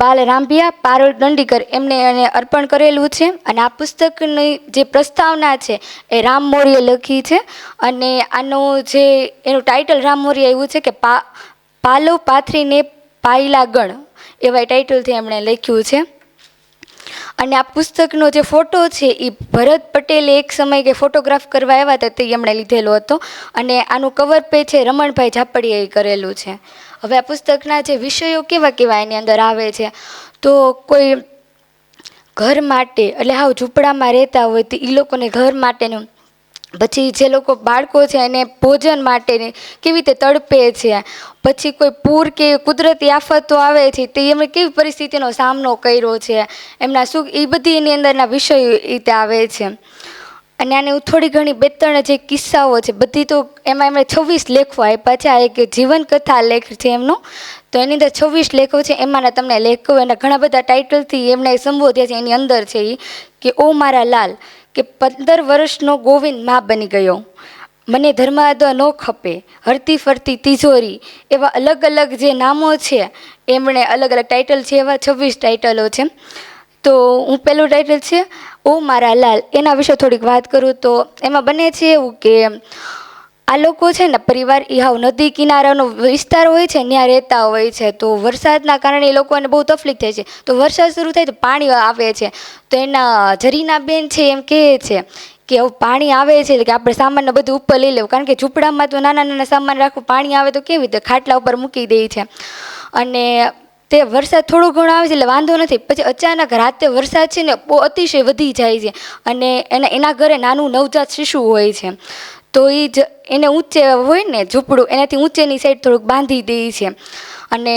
બાલ રામભિયા, પારોલ દંડીકર એમને એને અર્પણ કરેલું છે. અને આ પુસ્તકની જે પ્રસ્તાવના છે એ રામ મૌર્યે લખી છે. અને આનું જે એનું ટાઇટલ રામ મૌર્ય એવું છે કે પાલવ પાથરીને પાયલા ગણ, એવા ટાઇટલથી એમણે લખ્યું છે. અને આ પુસ્તકનો જે ફોટો છે એ ભરત પટેલે એક સમય કે ફોટોગ્રાફ કરવા આવ્યા હતા તે એમણે લીધેલો હતો. અને આનું કવર પેજ છે રમણભાઈ ઝાપડીએ કરેલું છે. હવે આ પુસ્તકના જે વિષયો કેવા કેવા એની અંદર આવે છે તો કોઈ ઘર માટે એટલે હાવ ઝૂંપડામાં રહેતા હોય તો એ લોકોને ઘર માટેનું, પછી જે લોકો બાળકો છે એને ભોજન માટે કેવી રીતે તડપે છે, પછી કોઈ પૂર કે કુદરતી આફતો આવે છે તે એમણે કેવી પરિસ્થિતિનો સામનો કર્યો છે, એમના સુખ, એ બધી એની અંદરના વિષયો રીતે આવે છે. અને આને થોડી ઘણી 2-3 જે કિસ્સાઓ છે બધી તો એમાં એમણે 26 લેખો આપ્યા છે. આ એક જીવનકથા લેખ છે એમનો, તો એની અંદર 26 લેખો છે. એમાંના તમને લેખો એના ઘણા બધા ટાઇટલથી એમણે સંબોધ્યા છે. એની અંદર છે એ કે ઓ મારા લાલ, કે 15 વર્ષનો ગોવિંદ માં બની ગયો, મને ધર્માદ ન ખપે, હરતી ફરતી તિજોરી, એવા અલગ અલગ જે નામો છે એમણે અલગ અલગ ટાઇટલ છે, એવા 26 ટાઇટલો છે. તો હું પહેલું ટાઇટલ છે ઓ મારા લાલ, એના વિશે થોડીક વાત કરું તો એમાં બને છે એવું કે આ લોકો છે ને પરિવાર એ હાવ નદી કિનારાનો વિસ્તાર હોય છે ત્યાં રહેતા હોય છે. તો વરસાદના કારણે એ લોકોને બહુ તકલીફ થાય છે. તો વરસાદ શરૂ થાય તો પાણી આવે છે. તો એના જરીના બેન છે એમ કહે છે કે હવે પાણી આવે છે કે આપણે સામાનને બધું ઉપર લઈ લેવું, કારણ કે ઝૂંપડામાં તો નાના નાના સામાન રાખવું, પાણી આવે તો કેવી રીતે ખાટલા ઉપર મૂકી દે છે. અને તે વરસાદ થોડો ઘણો આવે છે એટલે વાંધો નથી, પછી અચાનક રાતે વરસાદ છે ને બહુ અતિશય વધી જાય છે. અને એના ઘરે નાનું નવજાત શિશુ હોય છે. તો એ જ એને ઊંચે હોય ને ઝૂંપડું, એનાથી ઊંચેની સાઈડ થોડુંક બાંધી દે છે. અને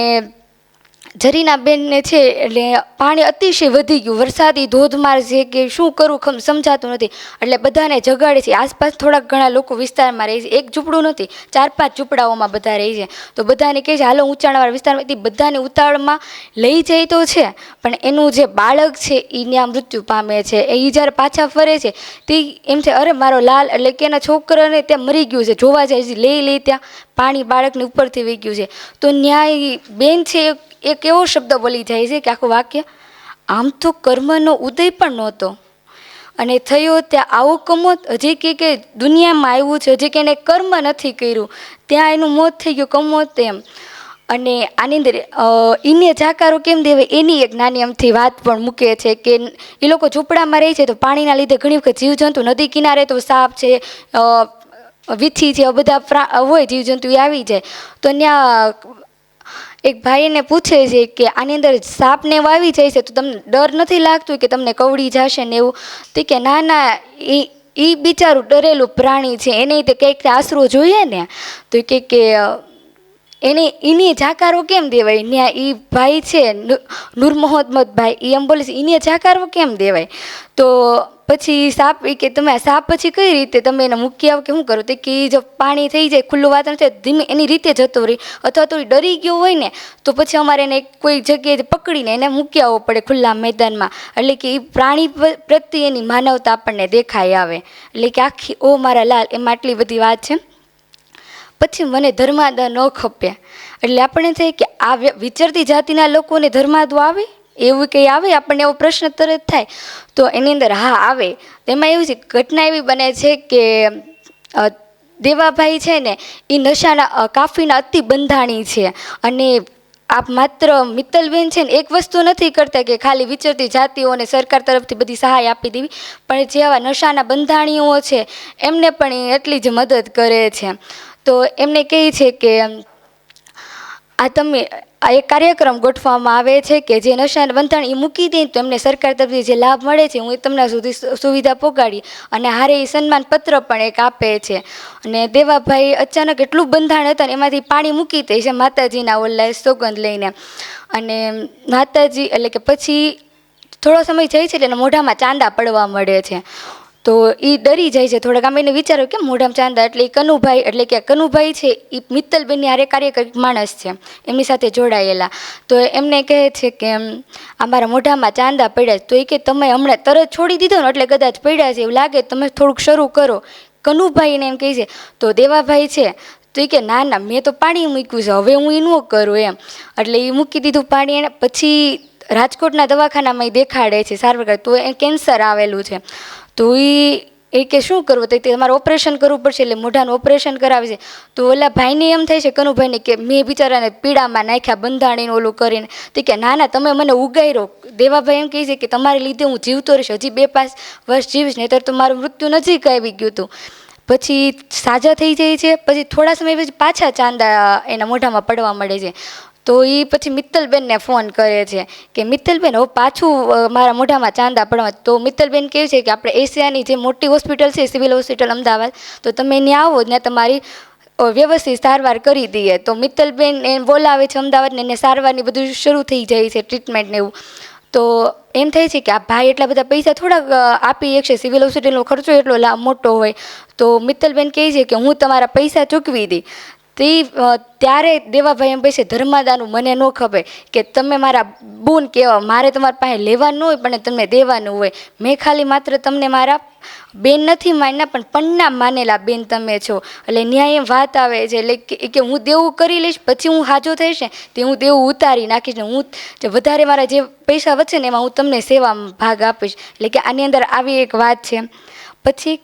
જરીના બેનને છે એટલે પાણી અતિશય વધી ગયું, વરસાદી ધોધમાર છે કે શું કરવું સમજાતું નથી. એટલે બધાને જગાડે છે. આસપાસ થોડાક ઘણા લોકો વિસ્તારમાં રહે છે, એક ઝૂંપડું નથી, 4-5 ઝૂંપડાઓમાં બધા રહે છે. તો બધાને કહે છે હાલો ઊંચાણવાળા વિસ્તારમાં, બધાને ઉતાવળમાં લઈ જાય તો છે પણ એનું જે બાળક છે એ ત્યાં મૃત્યુ પામે છે. એ જ્યારે પાછા ફરે છે તે એમ છે અરે મારો લાલ, એટલે કે એના છોકરાને ત્યાં મરી ગયું છે. જોવા જાય છે લઈ ત્યાં પાણી બાળકને ઉપરથી વહી ગયું છે. તો ન્યાય બેન છે એક એવો શબ્દ બોલી જાય છે કે આખું વાક્ય, આમ તો કર્મનો ઉદય પણ નહોતો અને થયો ત્યાં આવો કમોત, હજી કે દુનિયામાં આવ્યું છે હજી કે એને કર્મ નથી કર્યું ત્યાં એનું મોત થઈ ગયું કમોત એમ. અને આની અંદર એને જાકારો કેમ દેવાય એની એક નાની અમથી વાત પણ મૂકે છે કે એ લોકો ઝૂંપડામાં રહે છે તો પાણીના લીધે ઘણી વખત જીવજંતુ, નદી કિનારે તો સાપ છે, વીછી છે, બધા હોય જીવજંતુ એ આવી જાય. તો ત્યાં એક ભાઈ એને પૂછે છે કે આની અંદર સાપને એવું આવી જાય છે તો તમને ડર નથી લાગતું કે તમને કવડી જશે ને એવું? તો કે ના ના, એ બિચારું ડરેલું પ્રાણી છે, એને તે કંઈક આશરો જોઈએ ને. તો કે એની જાકારો કેમ દેવાય? ત્યાં એ ભાઈ છે નૂર મોહમ્મદ ભાઈ, એ એમ બોલે છે એને જાકારો કેમ દેવાય? તો પછી સાપ કે તમે આ સાપ પછી કઈ રીતે તમે એને મૂકી આવો કે શું કરો? તો કે જો પાણી થઈ જાય ખુલ્લું વાતાવરણ છે ધીમે એની રીતે જતો રહે, અથવા તો ડરી ગયો હોય ને તો પછી અમારે એને કોઈ જગ્યાએ પકડીને એને મૂકી આવવો પડે ખુલ્લા મેદાનમાં. એટલે કે એ પ્રાણી પ્રત્યે એની માનવતા આપણને દેખાઈ આવે. એટલે કે આખી ઓ મારા લાલ એમાં આટલી બધી વાત છે. પછી મને ધર્માદા ન ખપે, એટલે આપણે થાય કે આ વિચરતી જાતિના લોકોને ધર્માદો આવે, એવું કંઈ આવે? આપણને એવો પ્રશ્ન તરત થાય. તો એની અંદર હા આવે. એમાં એવું છે ઘટના એવી બને છે કે દેવાભાઈ છે ને એ નશાના કાફીના અતિ બંધાણી છે. અને આ માત્ર મિત્તલબેન છે ને એક વસ્તુ નથી કરતા કે ખાલી વિચરતી જાતિઓને સરકાર તરફથી બધી સહાય આપી દેવી, પણ જે આવા નશાના બંધાણીઓ છે એમને પણ એટલી જ મદદ કરે છે. તો એમને કહે છે કે આ તમે આ એક કાર્યક્રમ ગોઠવવામાં આવે છે કે જે નશાના બંધાણ એ મૂકી દે તો એમને સરકાર તરફથી જે લાભ મળે છે હું એ તમને સુધી સુવિધા પહોંચાડી અને હારે એ સન્માનપત્ર પણ એક આપે છે. અને દેવાભાઈ અચાનક એટલું બંધાણ હતા ને એમાંથી પાણી મૂકી દે છે માતાજીના ઓલા સોગંદ લઈને. અને માતાજી એટલે કે પછી થોડો સમય જાય છે એટલે એના મોઢામાં ચાંદા પડવા મળે છે. તો એ ડરી જાય છે થોડાક. આમ એને વિચાર્યું કે મોઢામાં ચાંદા, એટલે એ કનુભાઈ એટલે કે કનુભાઈ છે એ મિત્તલબેનની હારે કાર્યકર માણસ છે એમની સાથે જોડાયેલા. તો એમને કહે છે કે અમારા મોઢામાં ચાંદા પડ્યા. તો એ કે તમે હમણાં તરત છોડી દીધો ને એટલે કદાચ પડ્યા છે એવું લાગે, તમે થોડુંક શરૂ કરો. કનુભાઈને એમ કહે છે. તો દેવાભાઈ છે તો એ કે ના ના મેં તો પાણી મૂક્યું છે, હવે હું એ ન કરું એમ. એટલે એ મૂકી દીધું પાણી. એને પછી રાજકોટના દવાખાનામાં એ દેખાડે છે સારવાર કરે. તો એ કેન્સર આવેલું છે. તો એ કે શું કરવું, તો તમારે ઓપરેશન કરવું પડશે. એટલે મોઢાનું ઓપરેશન કરાવે છે. તો ઓલા ભાઈને એમ થાય છે કનુભાઈને કે મેં બિચારાને પીડામાં નાખ્યા બંધાણીને ઓલું કરીને. તો કે ના ના તમે મને ઉગાર્યો. દેવાભાઈ એમ કહે છે કે તમારી લીધે હું જીવતો રહીશ, હજી 2-5 વર્ષ જીવીશ, નહીંતર તો મારું મૃત્યુ નજીક આવી ગયું હતું. પછી સાજા થઈ જાય છે. પછી થોડા સમય પછી પાછા ચાંદા એના મોઢામાં પડવા મળે છે. તો એ પછી મિત્તલબેનને ફોન કરે છે કે મિત્તલબેન હવે પાછું મારા મોઢામાં ચાંદા પડવા. તો મિત્તલબેન કહે છે કે આપણે એશિયાની જે મોટી હોસ્પિટલ છે સિવિલ હોસ્પિટલ અમદાવાદ, તો તમે ત્યાં આવો ને તમારી વ્યવસ્થિત સારવાર કરી દઈએ. તો મિત્તલબેન એને બોલાવે છે અમદાવાદને, એને સારવારની બધું શરૂ થઈ જાય છે, ટ્રીટમેન્ટ ને એવું. તો એમ થાય છે કે આ ભાઈ એટલા બધા પૈસા થોડાક આપી શકશે, સિવિલ હોસ્પિટલનો ખર્ચો એટલો મોટો હોય. તો મિત્તલબેન કહે છે કે હું તમારા પૈસા ચૂકવી દઈ. તે ત્યારે દેવાભાઈ એમ કહે છે ધર્માદાનું મને ન ખબર કે તમે મારા બૂન કહેવા, મારે તમારી પાસે લેવાનું હોય પણ તમને દેવાનું હોય. મેં ખાલી માત્ર તમને મારા બેન નથી માન્યા પણ પન્ના માનેલા બેન તમે છો. એટલે ન્યાય એમ વાત આવે છે એટલે કે હું દેવું કરી લઈશ, પછી હું હાજો થઈશ ને તે હું દેવું ઉતારી નાખીશ ને હું વધારે મારા જે પૈસા વધશે ને એમાં હું તમને સેવામાં ભાગ આપીશ. એટલે કે આની અંદર આવી એક વાત છે. પછી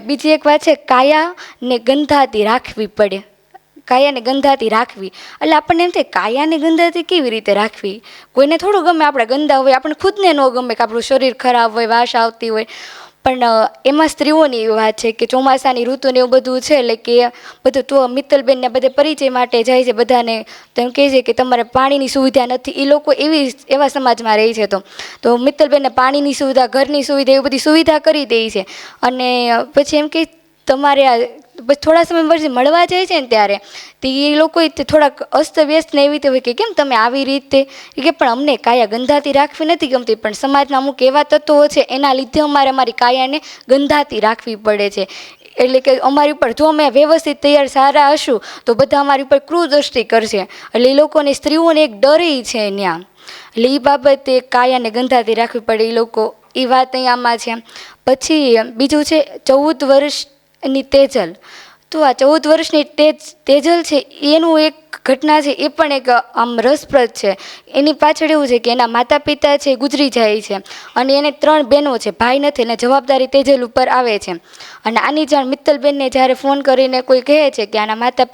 બીજી એક વાત છે, કાયાને ગંધાતી રાખવી પડે. કાયાને ગંધાતી રાખવી એટલે આપણને એમ થાય કાયાને ગંધાતી કેવી રીતે રાખવી. કોઈને થોડું ગમે આપણે ગંદા હોય, આપણને ખુદને ન ગમે કે આપણું શરીર ખરાબ હોય, વાસ આવતી હોય. પણ એમાં સ્ત્રીઓની એવી વાત છે કે ચોમાસાની ઋતુ ને એવું બધું છે એટલે કે બધું તો મિત્તલબેનને બધે પરિચય માટે જાય છે બધાને. તો એમ કહે છે કે તમારે પાણીની સુવિધા નથી. એ લોકો એવા સમાજમાં રહે છે. તો મિત્તલબેનને પાણીની સુવિધા, ઘરની સુવિધા એવી બધી સુવિધા કરી દે છે. અને પછી એમ કે તમારે આ બસ થોડા સમય પછી મળવા જાય છે ને ત્યારે તો એ લોકો થોડાક અસ્તવ્યસ્ત ને એવી રીતે હોય કે કેમ તમે આવી રીતે, કે પણ અમને કાયા ગંધાતી રાખવી નથી ગમતી, પણ સમાજના અમુક એવા તત્વો છે એના લીધે અમારે અમારી કાયાને ગંધાતી રાખવી પડે છે. એટલે કે અમારી ઉપર જો અમે વ્યવસ્થિત તૈયાર સારા હશું તો બધા અમારી ઉપર ક્રૂરદ્રષ્ટિ કરશે. એટલે એ લોકોને સ્ત્રીઓને એક ડરી છે ત્યાં. એટલે એ બાબતે કાયાને ગંધાતી રાખવી પડે એ લોકો, એ વાત અહીંયામાં છે. પછી બીજું છે 14 વર્ષની તેજલ. તો આ 14 વર્ષની તેજલ છે એનું એક ઘટના છે, એ પણ એક આમ રસપ્રદ છે. એની પાછળ એવું છે કે એના માતા પિતા છે ગુજરી જાય છે અને એને 3 બહેનો છે, ભાઈ નથી, અને જવાબદારી તેજલ ઉપર આવે છે. અને આની જાણ મિત્તલબેનને જ્યારે ફોન કરીને કોઈ કહે છે કે આના માતા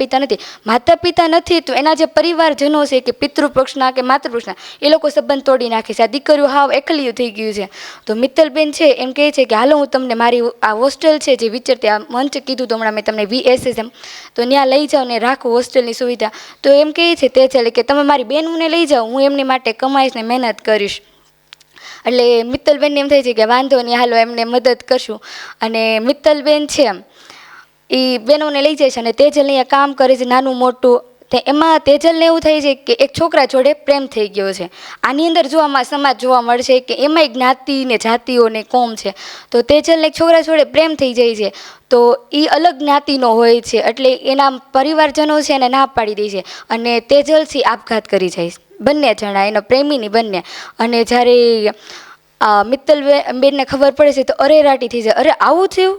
પિતા નથી તો એના જે પરિવારજનો છે કે પિતૃપક્ષના કે માતૃપક્ષના એ લોકો સંબંધ તોડી નાખે છે. આ દીકરીઓ હાવ એકલીયું થઈ ગયું છે. તો મિત્તલબેન છે એમ કહે છે કે હાલો હું તમને મારી આ હોસ્ટેલ છે જે વિચરતી, આ મંચ કીધું તો હમણાં મેં તમને VSSM, તો ત્યાં લઈ જાઓ ને રાખું હોસ્ટેલની સુવિધા. તો એમ કહે છે તેજલ કે તમે મારી બહેનને લઈ જાઓ, હું એમની માટે કમાઈશ ને મહેનત કરીશ. એટલે મિત્તલબેનને એમ થાય છે કે વાંધો નહીં હાલો એમને મદદ કરશું. અને મિત્તલબેન છે એ બહેનોને લઈ જાય છે અને તેજલ અહીંયા કામ કરે છે નાનું મોટું. એમાં તેજલને એવું થાય છે કે એક છોકરા જોડે પ્રેમ થઈ ગયો છે. આની અંદર જો આમાં સમાજ જોવા મળશે કે એમાંય જ્ઞાતિ ને જાતિઓ ને કોમ છે. તો તેજલને એક છોકરા જોડે પ્રેમ થઈ જાય છે તો એ અલગ જ્ઞાતિનો હોય છે એટલે એના પરિવારજનો છે એને ના પાડી દે છે અને તેજલથી આપઘાત કરી જાય છે બંને જણા, એનો પ્રેમીની બંને. અને જ્યારે મિત્તલબેનને ખબર પડે છે તો અરેરાટી થઈ જાય, અરે આવું થયું,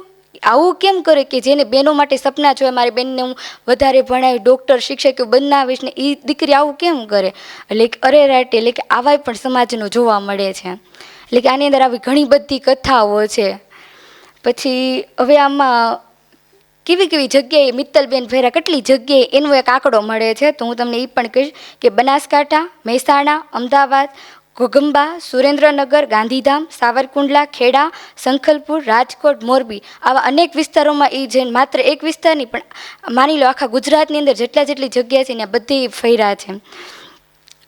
આવું કેમ કરે કે જેને બહેનો માટે સપના જોયા મારી બેનને હું વધારે ભણાવી, ડૉક્ટર, શિક્ષક બનાવીશ ને એ દીકરી આવું કેમ કરે. એટલે કે અરેરાટી એટલે કે આવાય પણ સમાજનું જોવા મળે છે. એટલે કે આની અંદર આવી ઘણી બધી કથાઓ છે. પછી હવે આમાં કેવી કેવી જગ્યાએ મિત્તલબેન ફેરા, કેટલી જગ્યાએ એનો એક આંકડો મળે છે. તો હું તમને એ પણ કહીશ કે બનાસકાંઠા, મહેસાણા, અમદાવાદ, ઘોઘંબા, સુરેન્દ્રનગર, ગાંધીધામ, સાવરકુંડલા, ખેડા, સંખલપુર, રાજકોટ, મોરબી, આવા અનેક વિસ્તારોમાં એ જે માત્ર એક વિસ્તારની પણ માની લો આખા ગુજરાતની અંદર જેટલી જગ્યા છે ને બધી ફર્યા છે.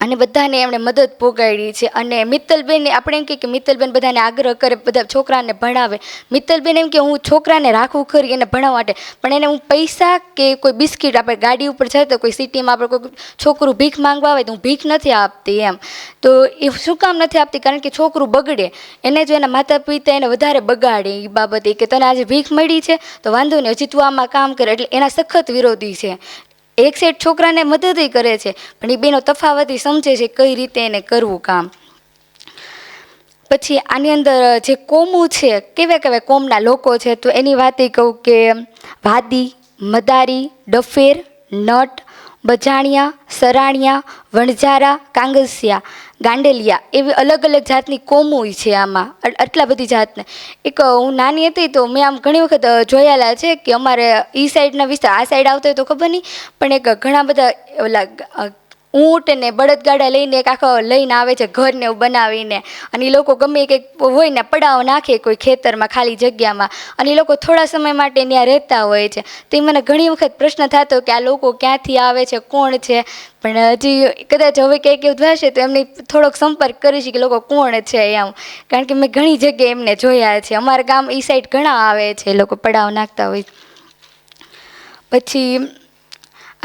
અને બધાને એમણે મદદ પોગાડી છે. અને મિત્તલબેન આપણે એમ કે મિત્તલબેન બધાને આગ્રહ કરે, બધા છોકરાને ભણાવે. મિત્તલબેન એમ કે હું છોકરાને રાખવું ખરી એને ભણાવવા માટે, પણ એને હું પૈસા કે કોઈ બિસ્કિટ, આપણે ગાડી ઉપર જાય તો કોઈ સિટીમાં આપણે કોઈ છોકરું ભીખ માંગવા આવે તો હું ભીખ નથી આપતી એમ. તો એ શું કામ નથી આપતી? કારણ કે છોકરું બગડે, એને જો એના માતા પિતા એને વધારે બગાડે એ બાબતે કે તને આજે ભીખ મળી છે તો વાંધો નહીં, હજી તું આમાં કામ કરે, એટલે એના સખત વિરોધી છે. એક સાઈડ છોકરાને મદદ કરે છે, પણ એ બેનો તફાવત સમજે છે કઈ રીતે એને કરવું કામ. પછી આની અંદર જે કોમું છે, કેવા કેવા કોમના લોકો છે, તો એની વાત એ કહું કે વાદી, મદારી, ડફેર, નટ, બજાણિયા, સરાણિયા, વણઝારા, કાંગસિયા, ગાંડેલિયા, એવી અલગ અલગ જાતની કોમુય છે આમાં, આટલા બધી જાતને. એક હું નાની હતી તો મેં આમ ઘણી વખત જોયેલા છે કે અમારે ઈ સાઈડના વિસ્તાર, આ સાઈડ આવતો હોય તો ખબર નહીં, પણ એક ઘણા બધા ઓલા ઊંટ ને બળદગાડા લઈને એક આખો લઈને આવે છે ઘરને એવું બનાવીને, અને એ લોકો ગમે કંઈક હોય ને પડાવ નાખે કોઈ ખેતરમાં ખાલી જગ્યામાં, અને એ લોકો થોડા સમય માટે ત્યાં રહેતા હોય છે. તો મને ઘણી વખત પ્રશ્ન થતો કે આ લોકો ક્યાંથી આવે છે, કોણ છે, પણ હજી કદાચ હવે કંઈક એવું થશે તો એમની થોડોક સંપર્ક કરીશ કે લોકો કોણ છે એમ, કારણ કે મેં ઘણી જગ્યાએ એમને જોયા છે. અમારા ગામ એ સાઈડ ઘણા આવે છે, એ લોકો પડાવ નાખતા હોય. પછી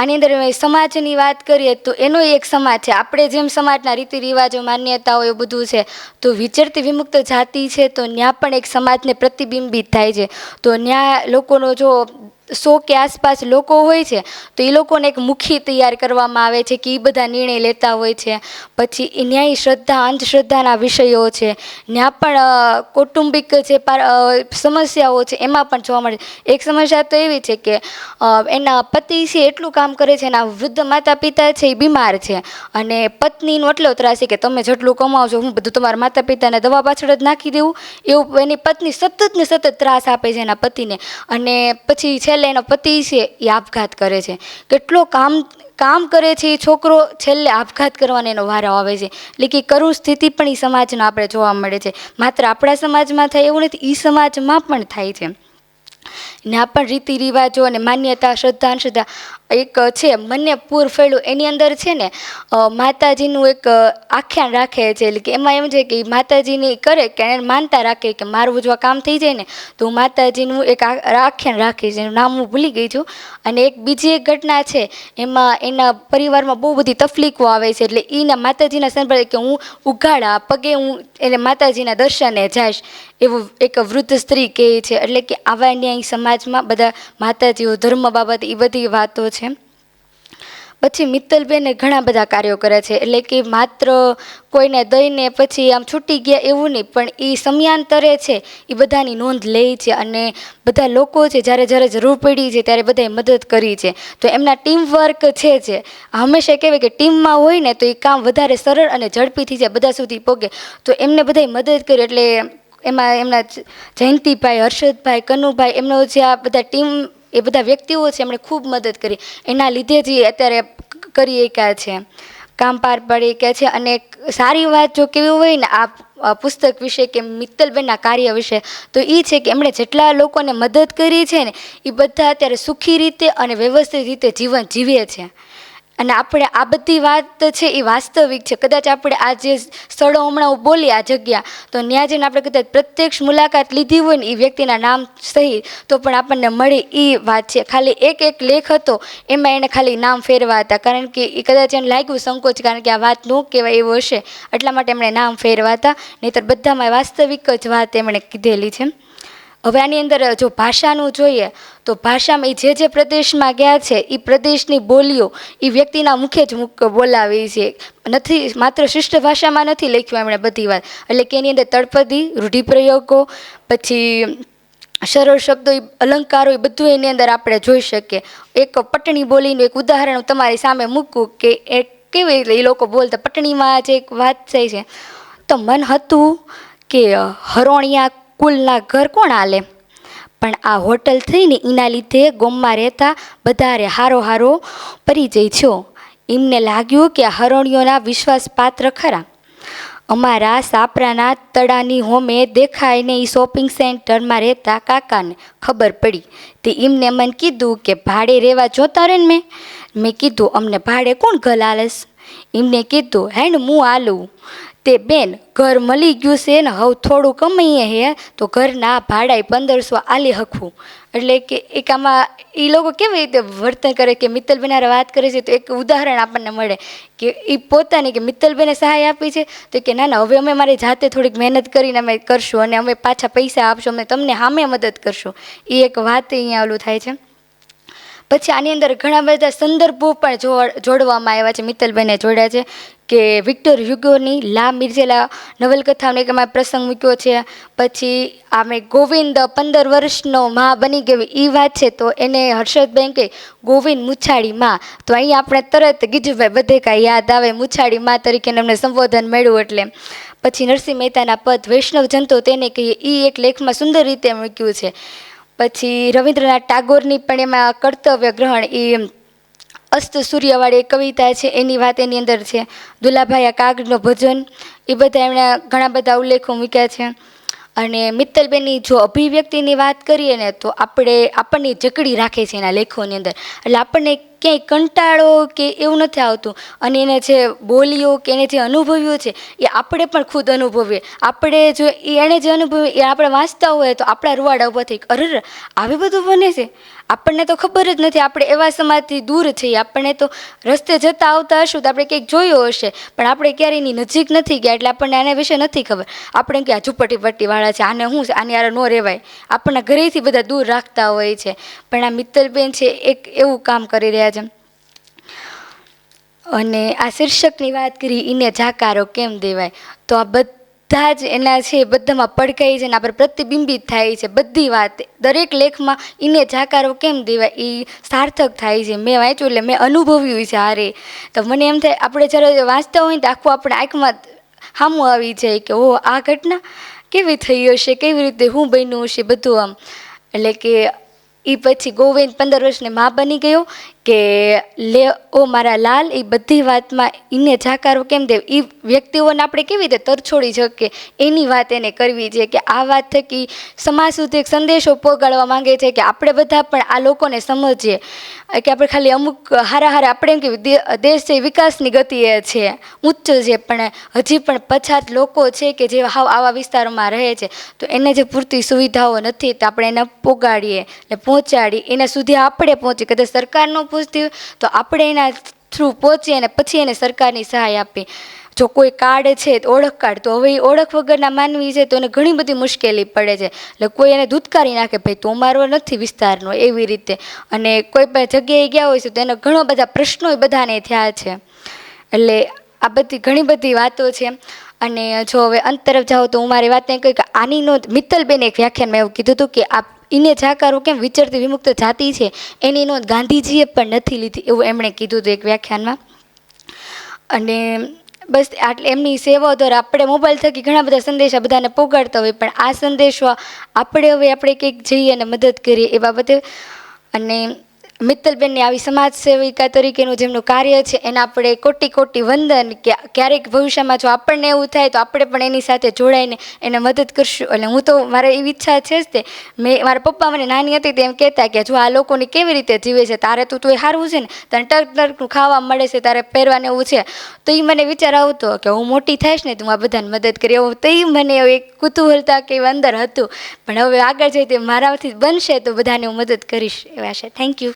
આની અંદર સમાજની વાત કરીએ તો એનો એક સમાજ છે, આપણે જેમ સમાજના રીતિ રિવાજો, માન્યતાઓ એવું બધું છે, તો વિચરતી વિમુક્ત જાતિ છે તો ત્યાં પણ એક સમાજને પ્રતિબિંબિત થાય છે. તો ત્યાં લોકોનો જો 100 કે આસપાસ લોકો હોય છે તો એ લોકોને એક મુખી તૈયાર કરવામાં આવે છે કે એ બધા નિર્ણય લેતા હોય છે. પછી એ ન્યાય શ્રદ્ધા અંધશ્રદ્ધાના વિષયો છે, ત્યાં પણ કૌટુંબિક જે સમસ્યાઓ છે એમાં પણ જોવા મળે. એક સમસ્યા તો એવી છે કે એના પતિ છે એટલું કામ કરે છે, એના વૃદ્ધ માતા પિતા છે એ બીમાર છે, અને પત્નીનો એટલો ત્રાસ છે કે તમે જેટલું કમાવો છો હું બધું તમારા માતા પિતાને દવા પાછળ જ નાખી દેવું, એવું એની પત્ની સતત ને સતત ત્રાસ આપે છે એના પતિને. અને પછી છેલ્લે એનો પતિ છે એ આપઘાત કરે છે. કેટલો કામ કરે છે એ છોકરો, છેલ્લે આપઘાત કરવાનો એનો વારો આવે છે. એટલે કે કરુણ સ્થિતિ પણ એ સમાજમાં આપણે જોવા મળે છે. માત્ર આપણા સમાજમાં થાય એવું નથી, એ સમાજમાં પણ થાય છે. ના પણ રીતિ રિવાજો અને માન્યતા, શ્રદ્ધા અંધશ્રદ્ધા એક છે મને પૂર ફેળું, એની અંદર છે ને માતાજીનું એક આખ્યાન રાખે છે. એટલે કે એમાં એમ છે કે માતાજીની કરે કે એને માનતા રાખે કે મારું જો કામ થઈ જાય ને તો હું માતાજીનું એક આખ્યાન રાખીશ, એનું નામ હું ભૂલી ગઈ છું. અને એક બીજી એક ઘટના છે, એમાં એના પરિવારમાં બહુ બધી તકલીફો આવે છે, એટલે એના માતાજીના સંભાળે કે હું ઉઘાડા પગે હું એને માતાજીના દર્શને જઈશ, એવું એક વૃદ્ધ સ્ત્રી કહે છે. એટલે કે આવા ન્યાય સમાજમાં બધા માતાજીઓ, ધર્મ બાબત એ બધી વાતો છે. પછી મિત્તલબેને ઘણા બધા કાર્યો કરે છે, એટલે કે માત્ર કોઈને દઈને પછી આમ છૂટી ગયા એવું નહીં, પણ એ સમયાંતરે છે એ બધાની નોંધ લે છે, અને બધા લોકો છે જ્યારે જ્યારે જરૂર પડી છે ત્યારે બધાએ મદદ કરી છે. તો એમના ટીમ વર્ક છે જે હંમેશા કહેવાય કે ટીમમાં હોય ને તો એ કામ વધારે સરળ અને ઝડપી થઈ જાય, બધા સુધી પહોંચે. તો એમને બધાએ મદદ કરી, એટલે એમાં એમના જયંતિભાઈ, હર્ષદભાઈ, કનુભાઈ, એમનો જે આ બધા ટીમ, એ બધા વ્યક્તિઓ છે એમણે ખૂબ મદદ કરી. એના લીધે જ અત્યારે કરી શક્યા છે, કામ પાર પાડી શક્યા છે. અને સારી વાત જો કેવી હોય ને આ પુસ્તક વિશે કે મિત્તલબેનના કાર્ય વિશે, તો એ છે કે એમણે જેટલા લોકોને મદદ કરી છે ને એ બધા અત્યારે સુખી રીતે અને વ્યવસ્થિત રીતે જીવન જીવે છે. અને આપણે આ બધી વાત છે એ વાસ્તવિક છે. કદાચ આપણે આ જે સ્થળો હમણાં હું બોલી, આ જગ્યા, તો ત્યાં જઈને આપણે કદાચ પ્રત્યક્ષ મુલાકાત લીધી હોય ને એ વ્યક્તિના નામ સહિત, તો પણ આપણને મળે એ વાત છે. ખાલી એક લેખ હતો એમાં એને ખાલી નામ ફેરવા હતા, કારણ કે એ કદાચ એને લાગ્યું સંકોચ, કારણ કે આ વાત ન કહેવાય એવું હશે, એટલા માટે એમણે નામ ફેરવા હતા. નહીંતર બધામાં વાસ્તવિક જ વાત એમણે કીધેલી છે. હવે આની અંદર જો ભાષાનું જોઈએ તો ભાષામાં એ જે પ્રદેશમાં ગયા છે એ પ્રદેશની બોલીઓ એ વ્યક્તિના મુખે જ બોલાવી છે, નથી માત્ર શિષ્ટ ભાષામાં નથી લખ્યું એમણે બધી વાત. એટલે કે એની અંદર તળપદી, રૂઢિપ્રયોગો, પછી સરળ શબ્દો, અલંકારો, એ બધું એની અંદર આપણે જોઈ શકીએ. એક પટણી બોલીનું એક ઉદાહરણ હું તમારી સામે મૂકું કે એ કેવી રીતે એ લોકો બોલતા. પટણીમાં જે એક વાત થઈ છે, તો મન હતું કે હરોણિયા કુલના ઘર કોણ આલે, પણ આ હોટલ થઈને એના લીધે ગોમમાં રહેતા બધારે હારો પરિચય છો. એમને લાગ્યું કે હરોણીઓના વિશ્વાસપાત્ર ખરા. અમારા સાપરાના તળાની હોમે દેખાય ને એ શોપિંગ સેન્ટરમાં રહેતા કાકાને ખબર પડી. તે એમને મને કીધું કે ભાડે રહેવા જોતા રહે ને. મેં કીધું અમને ભાડે કોણ ઘર આલેસ. એમને કીધું હે ને હું આલું તે બેન ઘર મળી ગયું છે ને હવે થોડું કમાઈએ હે તો ઘરના ભાડાએ 1500 આલી હકવું. એટલે કે એક આમાં એ લોકો કેવી રીતે વર્તન કરે કે મિત્તલબેન હારે વાત કરે છે તો એક ઉદાહરણ આપણને મળે કે એ પોતાની કે મિત્તલબેને સહાય આપી છે તો કે ના ના હવે અમે મારી જાતે થોડીક મહેનત કરીને અમે કરશું અને અમે પાછા પૈસા આપશું, અમે તમને સામે મદદ કરશું. એ એક વાત અહીંયા ઓલું થાય છે. પછી આની અંદર ઘણા બધા સંદર્ભો પણ જોડવામાં આવ્યા છે. મિત્તલબેને જોડ્યા છે કે વિક્ટર હ્યુગોની લા મિર્ઝેલા નવલકથાનો એક એમાં પ્રસંગ મૂક્યો છે. પછી આમે ગોવિંદ 15 વર્ષનો માં બની ગયો એ વાત છે તો એને હર્ષદ બેંકે ગોવિંદ મુછાળી માં, તો અહીંયા આપણે તરત ગીજુભાઈ બધેકા યાદ આવે મુછાળી માં તરીકે એમને સંબોધન મળ્યું એટલે. પછી નરસિંહ મહેતાના પદ વૈષ્ણવ જનતો તેને કહીએ એ એક લેખમાં સુંદર રીતે મૂક્યું છે. પછી રવિન્દ્રનાથ ટાગોરની પણ એમાં કર્તવ્ય ગ્રહણ એ અસ્ત સૂર્યવાળી કવિતા છે એની વાત એની અંદર છે. દુલાભાઈ કાગનો ભજન એ બધા એમણે ઘણા બધા ઉલ્લેખો મૂક્યા છે. અને મિત્તલબેનની જો અભિવ્યક્તિની વાત કરીએ ને તો આપણને જકડી રાખે છે એના લેખોની અંદર. એટલે આપણને ક્યાંય કંટાળો કે એવું નથી આવતું. અને એને જે બોલીઓ કે એને જે અનુભવ્યો છે એ આપણે પણ ખુદ અનુભવીએ. આપણે જો એણે જે અનુભવ્યું એ આપણે વાંચતા હોય તો આપણા રૂવાડા ઊભા થઈ અરે આવી બધું બને છે. આપણને તો ખબર જ નથી, આપણે એવા સમાજથી દૂર છીએ. આપણને તો રસ્તે જતા આવતા હશું તો આપણે કંઈક જોયું હશે પણ આપણે ક્યારેય એની નજીક નથી ગયા એટલે આપણને આના વિશે નથી ખબર. આપણે કે આ ઝૂંપટીપટ્ટીવાળા છે, આને શું છે, આની યાર ન રહેવાય, આપણને ઘરેથી બધા દૂર રાખતા હોય છે. પણ આ મિત્તલબેન છે એક એવું કામ કરી રહ્યા છે. અને આ શીર્ષકની વાત કરી એને જાકારો કેમ દેવાય, તો આ બધા જ એના છે બધામાં પડકાઈ છે ને આપણે પ્રતિબિંબિત થાય છે. બધી વાત દરેક લેખમાં એને જાકારો કેમ દેવાય એ સાર્થક થાય છે. મેં વાંચ્યું એટલે મેં અનુભવ્યું છે. હારે તો મને એમ થાય આપણે જ્યારે વાંચતા હોય ને તો આખું આપણે આંખમાં સામું આવી જાય કે ઓ આ ઘટના કેવી થઈ હશે, કેવી રીતે શું બન્યું હશે બધું આમ. એટલે કે એ પછી ગોવિંદ 15 વર્ષની માં બની ગયો કે લે ઓ મારા લાલ, એ બધી વાતમાં એને જાકારો કેમ દેવ એ વ્યક્તિઓને આપણે કેવી રીતે તરછોડી શકીએ એની વાત એને કરવી છે. કે આ વાત થકી સમાજ સુધી એક સંદેશો પહોંચાડવા માંગે છે કે આપણે બધા પણ આ લોકોને સમજીએ કે આપણે ખાલી અમુક હારા આપણે એમ કે દેશ છે વિકાસની ગતિએ છે, ઉચ્ચ છે, પણ હજી પણ પછાત લોકો છે કે જે હાવ આવા વિસ્તારોમાં રહે છે તો એને જે પૂરતી સુવિધાઓ નથી તો આપણે એને પોગાડીએ ને પહોંચાડી એના સુધી આપણે પહોંચી. કદાચ સરકાર ન પહોંચતી હોય તો આપણે એના થ્રુ પહોંચીએ અને પછી એને સરકારની સહાય આપી. જો કોઈ કાર્ડ છે ઓળખ કાર્ડ, તો હવે એ ઓળખ વગરના માનવી છે તો એને ઘણી બધી મુશ્કેલી પડે છે. એટલે કોઈ એને ધૂતકારી નાખે ભાઈ તો મારો નથી વિસ્તારનો એવી રીતે. અને કોઈ પણ જગ્યાએ ગયા હોય છે તો એને ઘણા બધા પ્રશ્નો બધાને થયા છે. એટલે આ બધી ઘણી બધી વાતો છે. અને જો હવે અંત તરફ જાઓ તો હું મારી વાતને કહી કે આની નોંધ મિત્તલબેને એક વ્યાખ્યાનમાં એવું કીધું હતું કે આ એને જાકારો કેમ વિચરતી વિમુક્ત જાતિ છે એની નોંધ ગાંધીજીએ પણ નથી લીધી એવું એમણે કીધું હતું એક વ્યાખ્યાનમાં. અને બસ આટલે એમની સેવાઓ દ્વારા આપણે મોબાઈલ થકી ઘણા બધા સંદેશા બધાને પહોંચાડતા હોય પણ આ સંદેશો આપણે કંઈક જઈએ અને મદદ કરીએ એ બાબતે. અને મિત્તલબેનની આવી સમાજ સેવિકા તરીકેનું જેમનું કાર્ય છે એને આપણે કોટી કોટી વંદન. કે ક્યારેક ભવિષ્યમાં જો આપણને એવું થાય તો આપણે પણ એની સાથે જોડાઈને એને મદદ કરશું. એટલે હું તો મારે એવી ઈચ્છા છે જ તે મારા પપ્પા મને નાની હતી તેમ કહેતા કે જો આ લોકોને કેવી રીતે જીવે છે તારે તો એ સારું છે ને, તને ટકનું ખાવા મળે છે, તારે પહેરવાને એવું છે, તો એ મને વિચાર આવતો કે હું મોટી થઈશ ને તો હું આ બધાને મદદ કરી એવું. તો એ મને એક કુતૂહલતા કે અંદર હતું. પણ હવે આગળ જઈ તે મારાથી બનશે તો બધાને હું મદદ કરીશ એવા છે. Thank you.